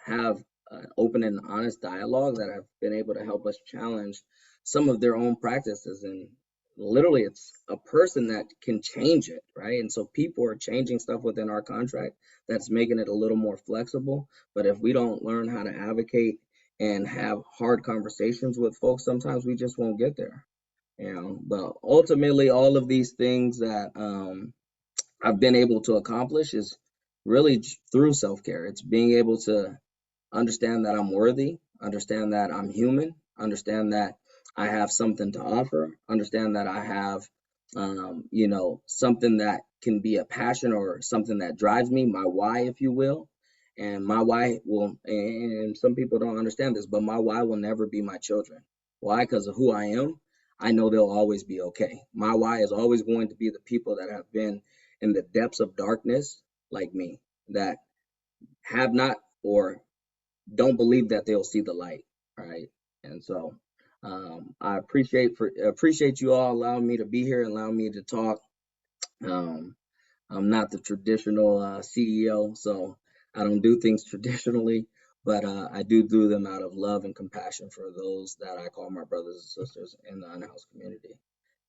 have an open and honest dialogue that have been able to help us challenge some of their own practices. And literally, it's a person that can change it, right? And so people are changing stuff within our contract that's making it a little more flexible. But if we don't learn how to advocate and have hard conversations with folks, sometimes we just won't get there. You know, but ultimately, all of these things that I've been able to accomplish is really through self-care. It's being able to understand that I'm worthy, understand that I'm human, understand that I have something to offer, understand that I have, you know, something that can be a passion or something that drives me, my why, if you will. And my why will, and some people don't understand this, but my why will never be my children. Why? Because of who I am. I know they'll always be okay. My why is always going to be the people that have been in the depths of darkness, like me, that have not or don't believe that they'll see the light, right? And so I appreciate you all allowing me to be here and allowing me to talk. I'm not the traditional CEO, so I don't do things traditionally, but I do them out of love and compassion for those that I call my brothers and sisters in the unhoused community.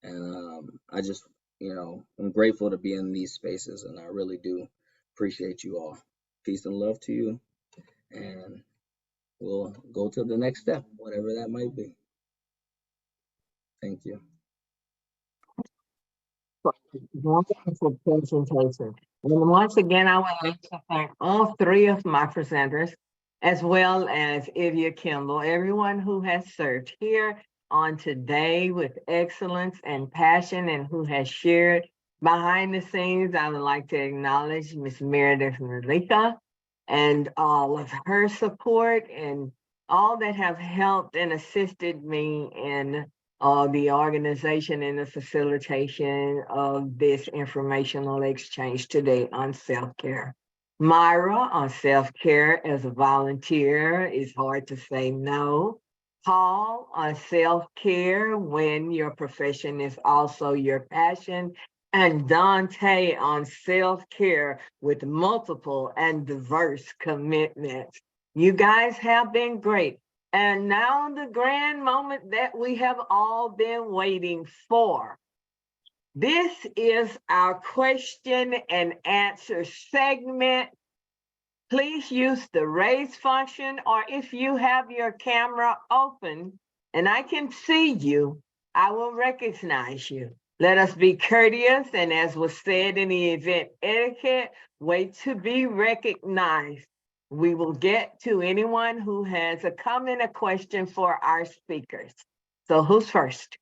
And I just, you know, I'm grateful to be in these spaces, and I really do appreciate you all. Peace and love to you, and we'll go to the next step, whatever that might be. Thank you. Wonderful presentation. And once again, I would like to thank all three of my presenters, as well as Ivia Kimball, everyone who has served here on today with excellence and passion and who has shared behind the scenes. I would like to acknowledge Ms. Meredith Malika and all of her support and all that have helped and assisted me in the organization and the facilitation of this informational exchange today on self-care. Myra on self-care as a volunteer, is hard to say no. Paul on self-care when your profession is also your passion. And Dontae on self-care with multiple and diverse commitments. You guys have been great. And now the grand moment that we have all been waiting for. This is our question and answer segment. Please use the raise function, or if you have your camera open and I can see you, I will recognize you. Let us be courteous, and as was said in the event etiquette, wait to be recognized. We will get to anyone who has a comment, a question for our speakers. So who's first?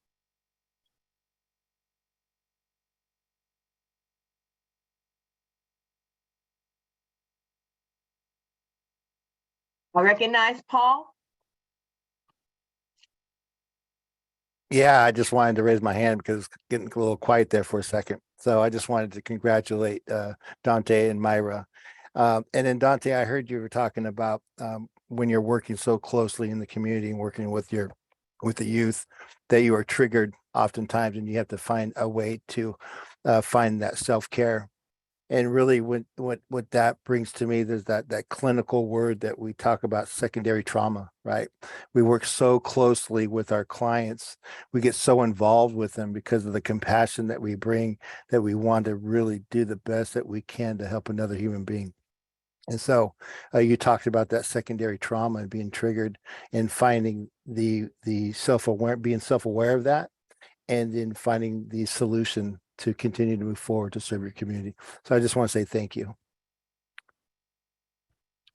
I recognize Paul. Yeah, I just wanted to raise my hand because it's getting a little quiet there for a second. So I just wanted to congratulate Dontae and Myra. And then Dontae, I heard you were talking about when you're working so closely in the community and working with the youth, that you are triggered oftentimes and you have to find a way to find that self-care. And really what that brings to me, there's that clinical word that we talk about, secondary trauma, right? We work so closely with our clients. We get so involved with them because of the compassion that we bring, that we want to really do the best that we can to help another human being. And so you talked about that secondary trauma and being triggered and finding the self-aware, being self-aware of that, and then finding the solution to continue to move forward to serve your community. So I just want to say thank you.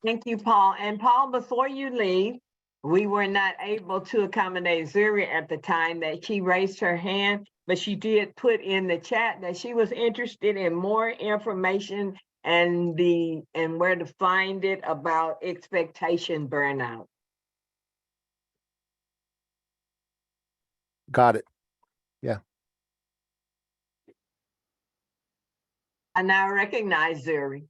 Thank you, Paul. And Paul, before you leave, we were not able to accommodate Zuri at the time that she raised her hand, but she did put in the chat that she was interested in more information and where to find it about expectation burnout. Got it. I now recognize Zuri.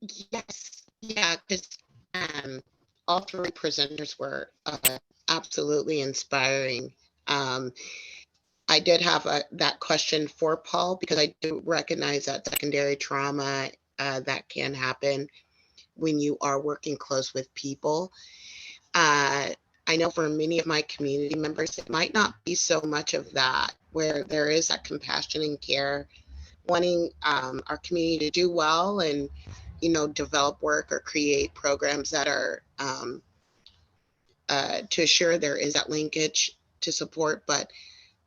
Yes, yeah, because all three presenters were absolutely inspiring. Um, I did have that question for Paul because I do recognize that secondary trauma that can happen when you are working close with people. I know for many of my community members, it might not be so much of that, where there is that compassion and care, wanting our community to do well and, you know, develop work or create programs that are to assure there is that linkage to support, but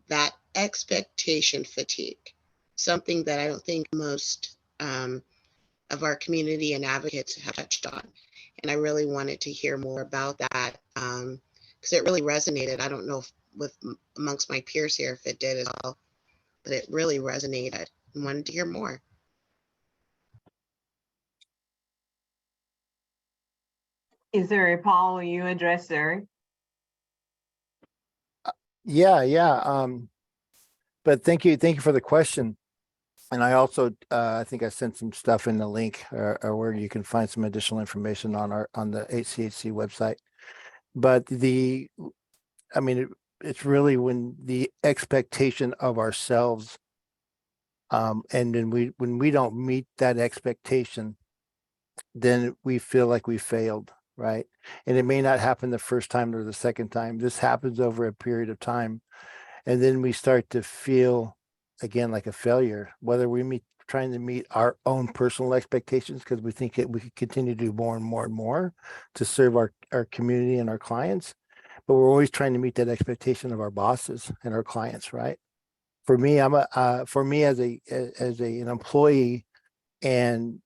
that expectation fatigue, something that I don't think most of our community and advocates have touched on. And I really wanted to hear more about that because it really resonated. I don't know if with amongst my peers here if it did as well, but it really resonated and wanted to hear more. Is Zuri, Paul, will you address Zuri? Yeah. But thank you for the question. And I also, I think I sent some stuff in the link or where you can find some additional information on the HCHC website. But I mean, it's really when the expectation of ourselves, and then when we don't meet that expectation, then we feel like we failed, right? And it may not happen the first time or the second time. This happens over a period of time. And then we start to feel again like a failure, whether trying to meet our own personal expectations because we think that we could continue to do more and more and more to serve our community and our clients. But we're always trying to meet that expectation of our bosses and our clients, right? For me, for me as an employee, and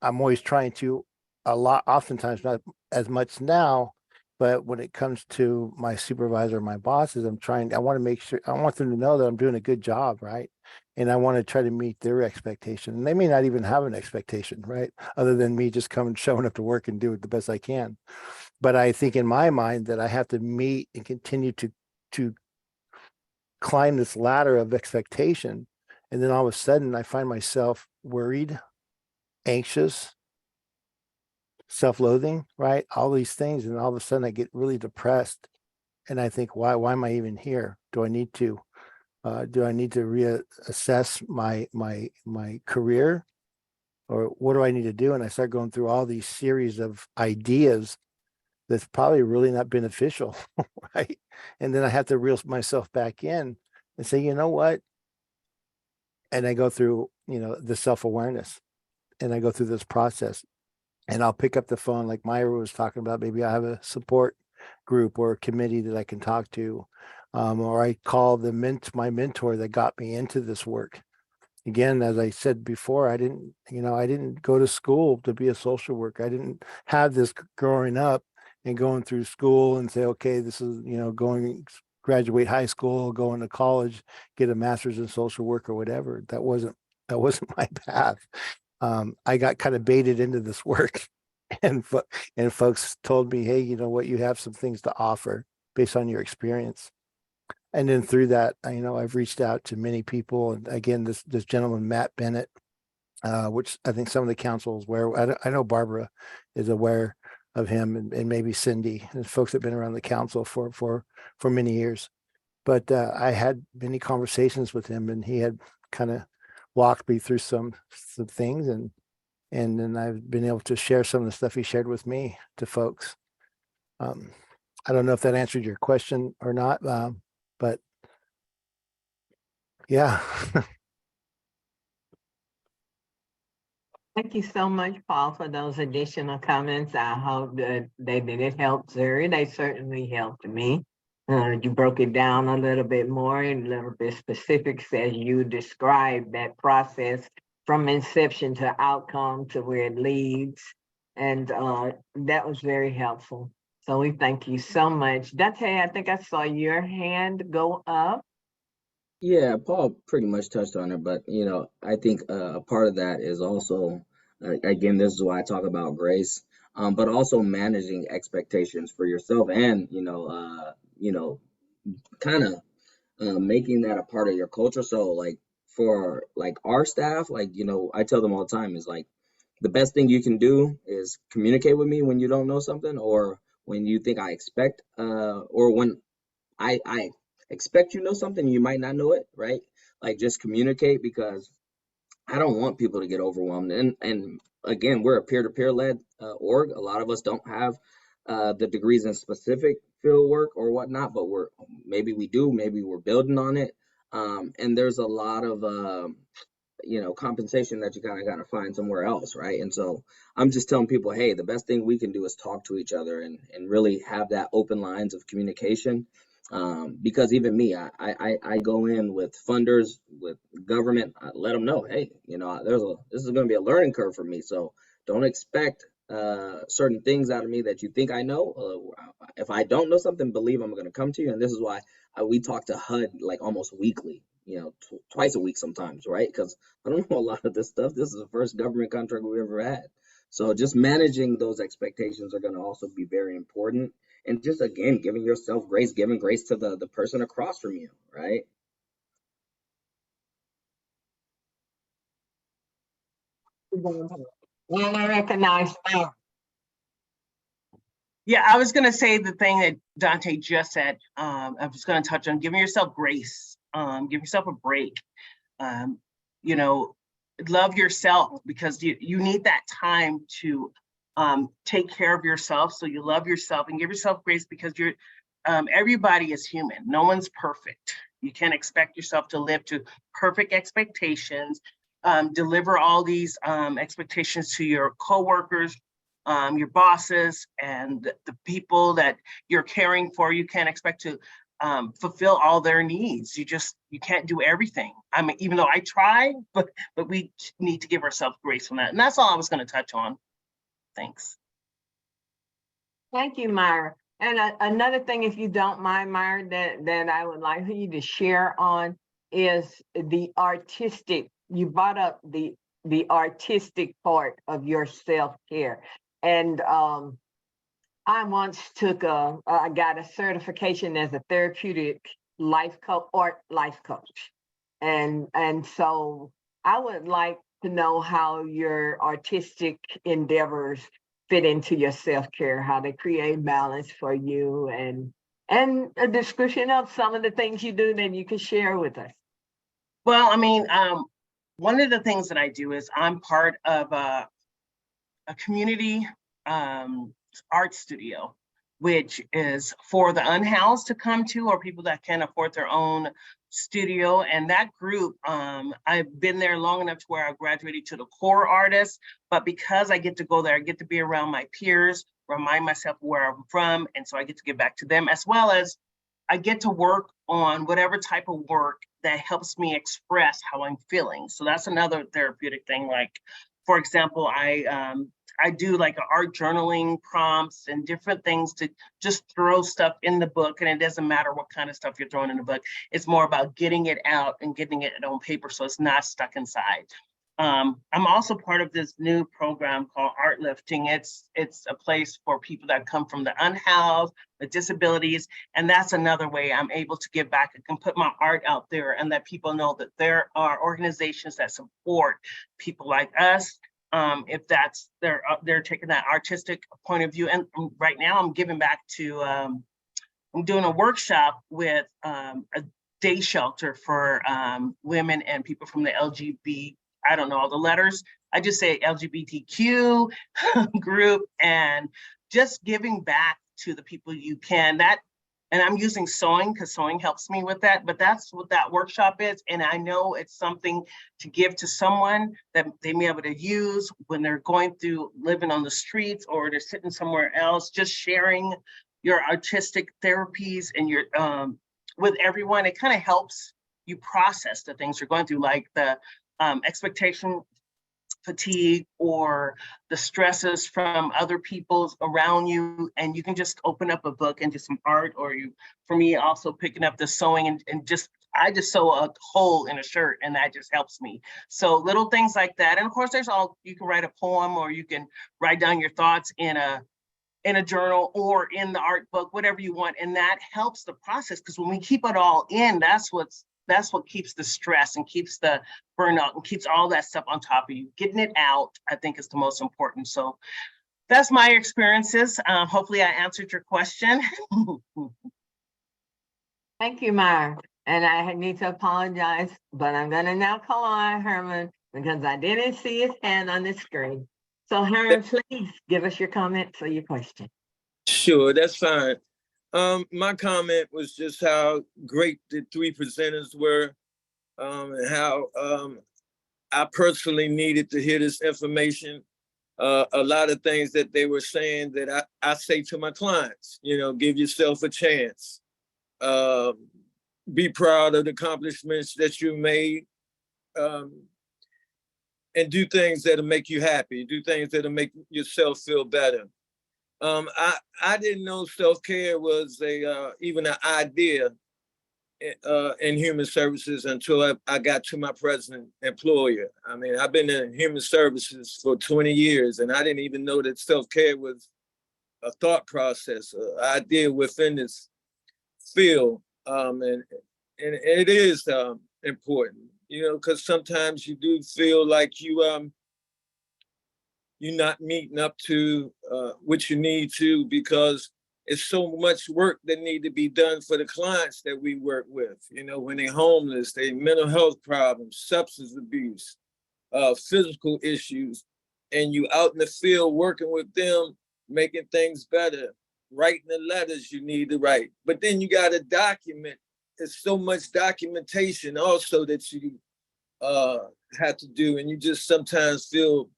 I'm always trying to oftentimes not as much now, but when it comes to my supervisor, my bosses, I want to make sure, I want them to know that I'm doing a good job, right? And I want to try to meet their expectation. And they may not even have an expectation, right? Other than me just showing up to work and do it the best I can. But I think in my mind that I have to meet and continue to climb this ladder of expectation. And then all of a sudden I find myself worried, anxious, self-loathing, right? All these things. And all of a sudden I get really depressed. And I think, why am I even here? Do I need to reassess my career, or what do I need to do? And I start going through all these series of ideas that's probably really not beneficial, right? And then I have to reel myself back in and say, you know what? And I go through, the self-awareness, and I go through this process, and I'll pick up the phone like Myra was talking about. Maybe I have a support group or a committee that I can talk to, or I call my mentor that got me into this work. Again, as I said before, I didn't go to school to be a social worker. I didn't have this growing up and going through school and say, okay, this is, graduate high school, go into college, get a master's in social work or whatever. That wasn't my path. I got kind of baited into this work, and folks told me, hey, you know what, you have some things to offer based on your experience. And then through that, I've reached out to many people. And again, this gentleman, Matt Bennett, which I think some of the council is aware. I know Barbara is aware of him, and maybe Cindy, and folks that have been around the council for many years. But I had many conversations with him, and he had kind of walked me through some things, and then I've been able to share some of the stuff he shared with me to folks. I don't know if that answered your question or not, but yeah. Thank you so much, Paul, for those additional comments. I hope that they did help Zuri. They certainly helped me. You broke it down a little bit more and a little bit specifics as you described that process from inception to outcome to where it leads. And that was very helpful. So we thank you so much. Dontae, I think I saw your hand go up. Yeah, Paul pretty much touched on it, but I think a part of that is also, again, this is why I talk about grace. but also managing expectations for yourself and, kind of making that a part of your culture. So like for like our staff, like, I tell them all the time is like, the best thing you can do is communicate with me when you don't know something, or when you think I expect, or when I expect you know something, you might not know it, right? Like just communicate, because I don't want people to get overwhelmed. And again, we're a peer-to-peer led org. A lot of us don't have the degrees in specific field work or whatnot, but maybe we do, maybe we're building on it. And there's a lot of compensation that you kind of got to find somewhere else, right? And so I'm just telling people, hey, the best thing we can do is talk to each other and really have that open lines of communication. Because even me, I go in with funders, with government, I let them know, hey, this is going to be a learning curve for me. So don't expect certain things out of me that you think I know. If I don't know something, believe I'm going to come to you. And this is why we talk to HUD like almost weekly, twice a week sometimes, right? Because I don't know a lot of this stuff. This is the first government contract we ever had. So just managing those expectations are going to also be very important. And just, again, giving yourself grace, giving grace to the person across from you, right? And I recognize now. Yeah, I was going to say the thing that Dontae just said. I was going to touch on giving yourself grace, give yourself a break. Love yourself, because you need that time to take care of yourself. So you love yourself and give yourself grace, because everybody is human. No one's perfect. You can't expect yourself to live to perfect expectations, deliver all these expectations to your coworkers, your bosses, and the people that you're caring for. You can't expect to fulfill all their needs. You can't do everything. I mean, even though I try, but we need to give ourselves grace from that. And that's all I was going to touch on. Thanks. Thank you, Myra. And another thing, if you don't mind, Myra, that I would like for you to share on is the artistic. You brought up the artistic part of your self-care. And I once I got a certification as a therapeutic life coach, art life coach. And so I would like to know how your artistic endeavors fit into your self-care, how they create balance for you, and a description of some of the things you do that you can share with us. Well, I mean, one of the things that I do is I'm part of a community art studio, which is for the unhoused to come to, or people that can't afford their own studio. And that group, I've been there long enough to where I graduated to the core artist, but because I get to go there, I get to be around my peers, remind myself where I'm from, and so I get to give back to them, as well as I get to work on whatever type of work that helps me express how I'm feeling. So that's another therapeutic thing. Like, for example, I do like art journaling prompts and different things to just throw stuff in the book. And it doesn't matter what kind of stuff you're throwing in the book. It's more about getting it out and getting it on paper so it's not stuck inside. I'm also part of this new program called Art Lifting. It's a place for people that come from the unhoused, the disabilities, and that's another way I'm able to give back. I can put my art out there and let people know that there are organizations that support people like us. If that's they're taking that artistic point of view. And right now I'm giving back to I'm doing a workshop with a day shelter for women and people from the LGBT, I don't know all the letters, I just say LGBTQ group, and just giving back to the people you can. And I'm using sewing because sewing helps me with that, but that's what that workshop is. And I know it's something to give to someone that they may be able to use when they're going through living on the streets or they're sitting somewhere else, just sharing your artistic therapies and your with everyone. It kind of helps you process the things you're going through, like the expectation fatigue or the stresses from other people around you, and you can just open up a book and do some art, or for me also picking up the sewing and just I just sew a hole in a shirt and that just helps me. So little things like that. And of course, you can write a poem or you can write down your thoughts in a journal or in the art book, whatever you want. And that helps the process, because when we keep it all in, that's what keeps the stress and keeps the burnout and keeps all that stuff on top of you. Getting it out, I think, is the most important. So that's my experiences. Hopefully I answered your question. Thank you, Myra. And I need to apologize, but I'm gonna now call on Herman because I didn't see his hand on the screen. So Herman, please give us your comments or your question. Sure, that's fine. My comment was just how great the three presenters were, and how I personally needed to hear this information. A lot of things that they were saying that I say to my clients, give yourself a chance. Be proud of the accomplishments that you made, and do things that'll make you happy. Do things that'll make yourself feel better. I didn't know self-care was even an idea in human services until I got to my present employer. I mean, I've been in human services for 20 years, and I didn't even know that self-care was a thought process, an idea within this field. And it is important, because sometimes you do feel like you're not meeting up to what you need to, because it's so much work that need to be done for the clients that we work with. When they're homeless, they mental health problems, substance abuse, physical issues, and you out in the field working with them, making things better, writing the letters you need to write. But then you got to document. There's so much documentation also that you have to do, and you just sometimes feel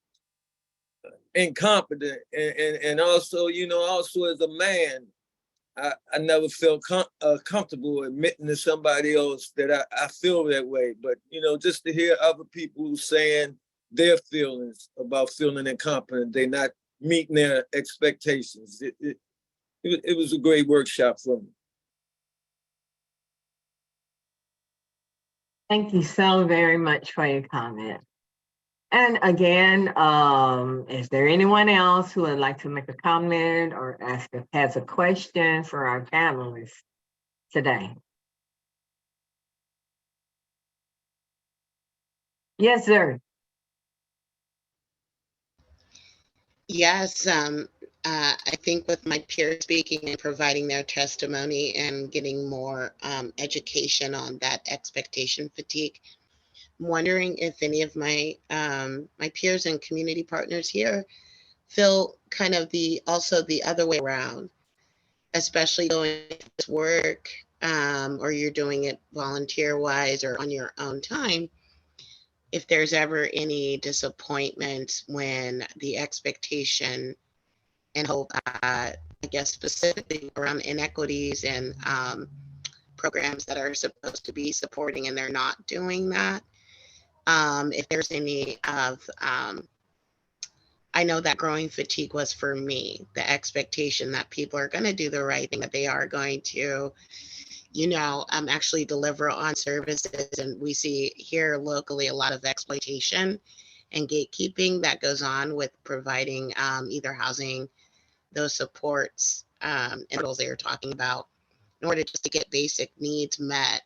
incompetent. And also, also as a man, I never felt comfortable admitting to somebody else that I feel that way. But, just to hear other people saying their feelings about feeling incompetent, they're not meeting their expectations. It was a great workshop for me. Thank you so very much for your comment. And again, is there anyone else who would like to make a comment or has a question for our panelists today? Yes, sir. Yes, I think with my peers speaking and providing their testimony and getting more education on that expectation fatigue, I'm wondering if any of my my peers and community partners here feel kind of also the other way around, especially doing this work, or you're doing it volunteer-wise or on your own time. If there's ever any disappointment when the expectation and hope, I guess specifically around inequities and programs that are supposed to be supporting and they're not doing that. If there's any of, I know that growing fatigue was for me, the expectation that people are going to do the right thing, that they are going to, actually deliver on services. And we see here locally a lot of exploitation and gatekeeping that goes on with providing either housing, those supports, and roles they are talking about in order just to get basic needs met.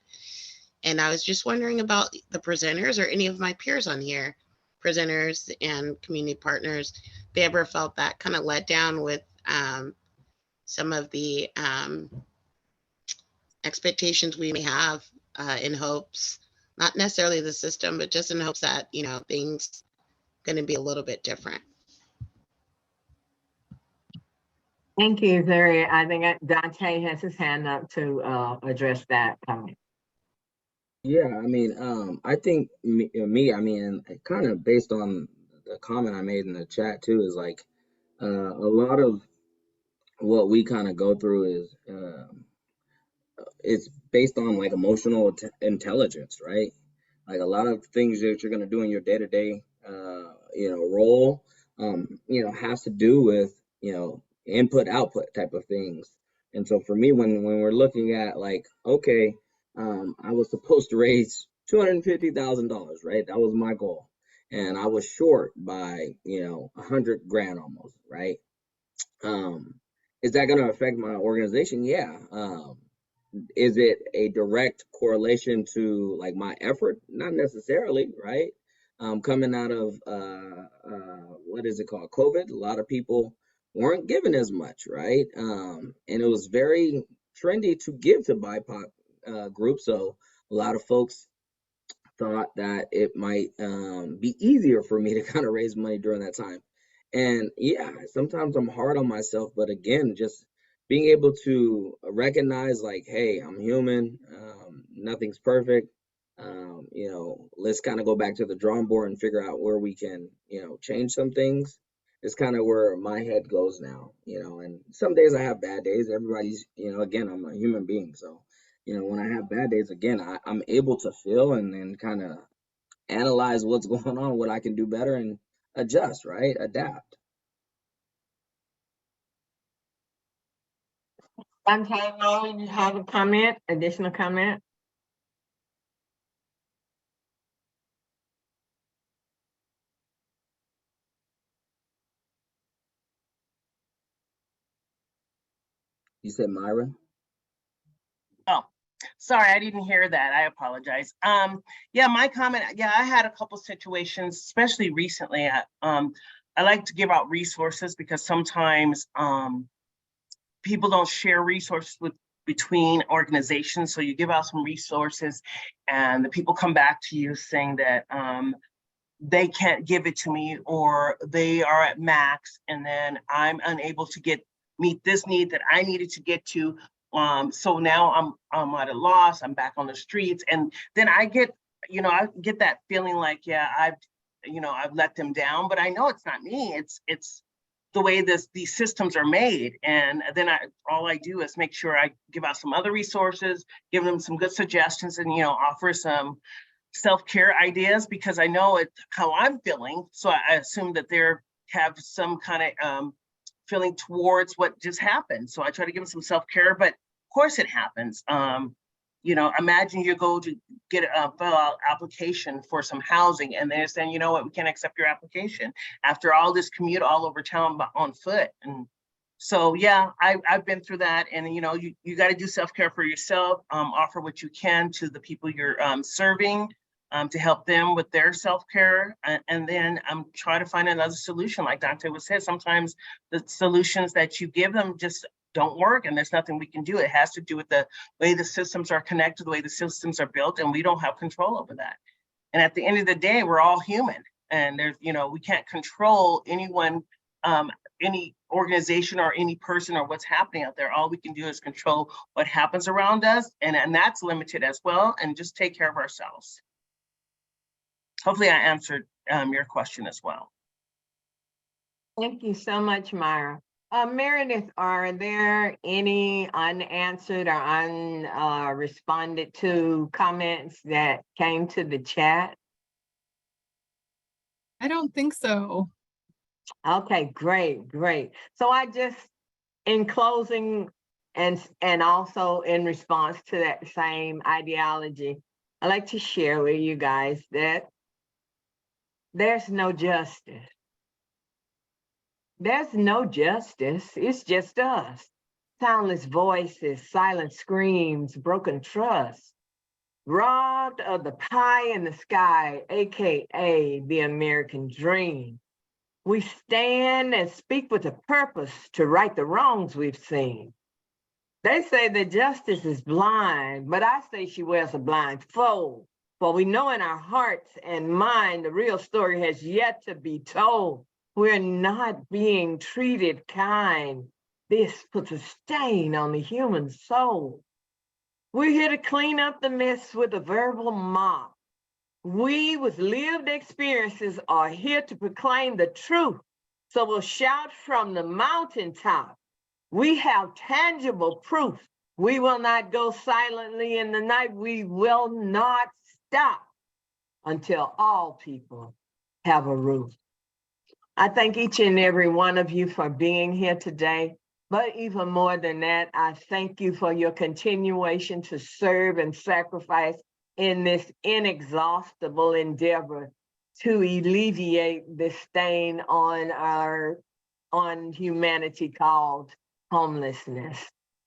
And I was just wondering about the presenters or any of my peers on here, presenters and community partners, if they ever felt that kind of let down with some of the expectations we may have in hopes, not necessarily the system, but just in hopes that, things going to be a little bit different. Thank you, Zuri. I think Dontae has his hand up to address that comment. Yeah, I mean, I think I mean, kind of based on the comment I made in the chat too, is like a lot of what we kind of go through is it's based on like emotional intelligence, right? Like a lot of things that you're gonna do in your day-to-day, role, has to do with input output type of things. And so for me, when we're looking at like, okay, I was supposed to raise $250,000, right? That was my goal. And I was short by, 100 grand almost, right? Is that going to affect my organization? Yeah. Is it a direct correlation to like my effort? Not necessarily, right? Coming out of what is it called, COVID, a lot of people weren't given as much, right? And it was very trendy to give to BIPOC groups, so a lot of folks thought that it might be easier for me to kind of raise money during that time. And yeah, sometimes I'm hard on myself, but again, just being able to recognize like, hey, I'm human, nothing's perfect. Let's kind of go back to the drawing board and figure out where we can, change some things. It's kind of where my head goes now, and some days I have bad days. Everybody's, again, I'm a human being. So, when I have bad days, again, I'm able to feel and then kind of analyze what's going on, what I can do better and adjust, right? Adapt. Dontae, you have a comment, additional comment? You said Myra? Oh, sorry, I didn't hear that. I apologize. Yeah, my comment, yeah, I had a couple situations, especially recently. I like to give out resources because sometimes people don't share resources between organizations. So you give out some resources and the people come back to you saying that they can't give it to me or they are at max and then I'm unable to meet this need that I needed to get to. So now I'm at a loss, I'm back on the streets. And then I get that feeling like, yeah, I've let them down, but I know it's not me. It's the way these systems are made. And then all I do is make sure I give out some other resources, give them some good suggestions and, offer some self-care ideas because I know how I'm feeling. So I assume that they have some kind of feeling towards what just happened. So I try to give them some self-care, but of course it happens. Imagine you go to get a fill out application for some housing and they're saying, you know what, we can't accept your application after all this commute all over town on foot. And so, yeah, I've been through that. And, you got to do self-care for yourself, offer what you can to the people you're serving to help them with their self-care. And then try to find another solution. Like Dontae was said, sometimes the solutions that you give them just don't work and there's nothing we can do. It has to do with the way the systems are connected, the way the systems are built, and we don't have control over that. And at the end of the day, we're all human and there's, we can't control anyone, any organization or any person or what's happening out there. All we can do is control what happens around us. And that's limited as well. And just take care of ourselves. Hopefully I answered your question as well. Thank you so much, Myra. Meredith, are there any unanswered or unresponded to comments that came to the chat? I don't think so. Okay, great. So I just, in closing and also in response to that same ideology, I'd like to share with you guys that there's no justice. There's no justice, it's just us. Soundless voices, silent screams, broken trust, robbed of the pie in the sky, AKA the American dream. We stand and speak with a purpose to right the wrongs we've seen. They say that justice is blind, but I say she wears a blindfold. For we know in our hearts and mind the real story has yet to be told. We're not being treated kind. This puts a stain on the human soul. We're here to clean up the mess with a verbal mop. We with lived experiences are here to proclaim the truth. So we'll shout from the mountaintop. We have tangible proof. We will not go silently in the night. We will not stop until all people have a roof. I thank each and every one of you for being here today. But even more than that, I thank you for your continuation to serve and sacrifice in this inexhaustible endeavor to alleviate the stain on humanity called homelessness.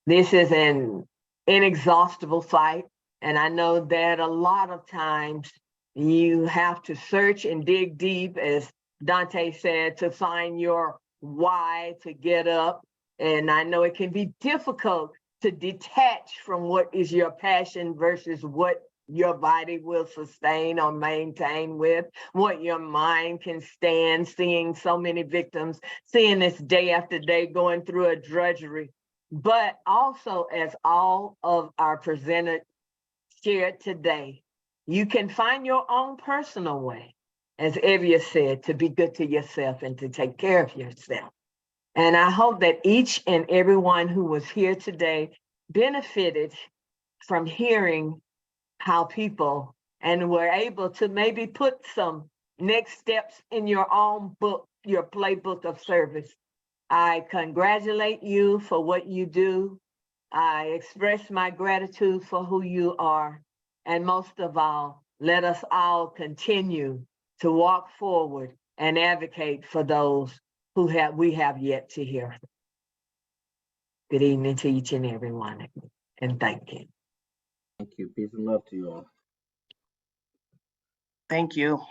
This is an inexhaustible fight, and I know that a lot of times you have to search and dig deep, as Dontae said, to find your why to get up. And I know it can be difficult to detach from what is your passion versus what your body will sustain or maintain with, what your mind can stand, seeing so many victims, seeing this day after day going through a drudgery. But also, as all of our presenters shared today, you can find your own personal way, as Evia said, to be good to yourself and to take care of yourself. And I hope that each and everyone who was here today benefited from hearing how people and were able to maybe put some next steps in your own book, your playbook of service. I congratulate you for what you do. I express my gratitude for who you are. And most of all, let us all continue to walk forward and advocate for those who we have yet to hear. Good evening to each and every one of you, and thank you. Thank you. Peace and love to you all. Thank you.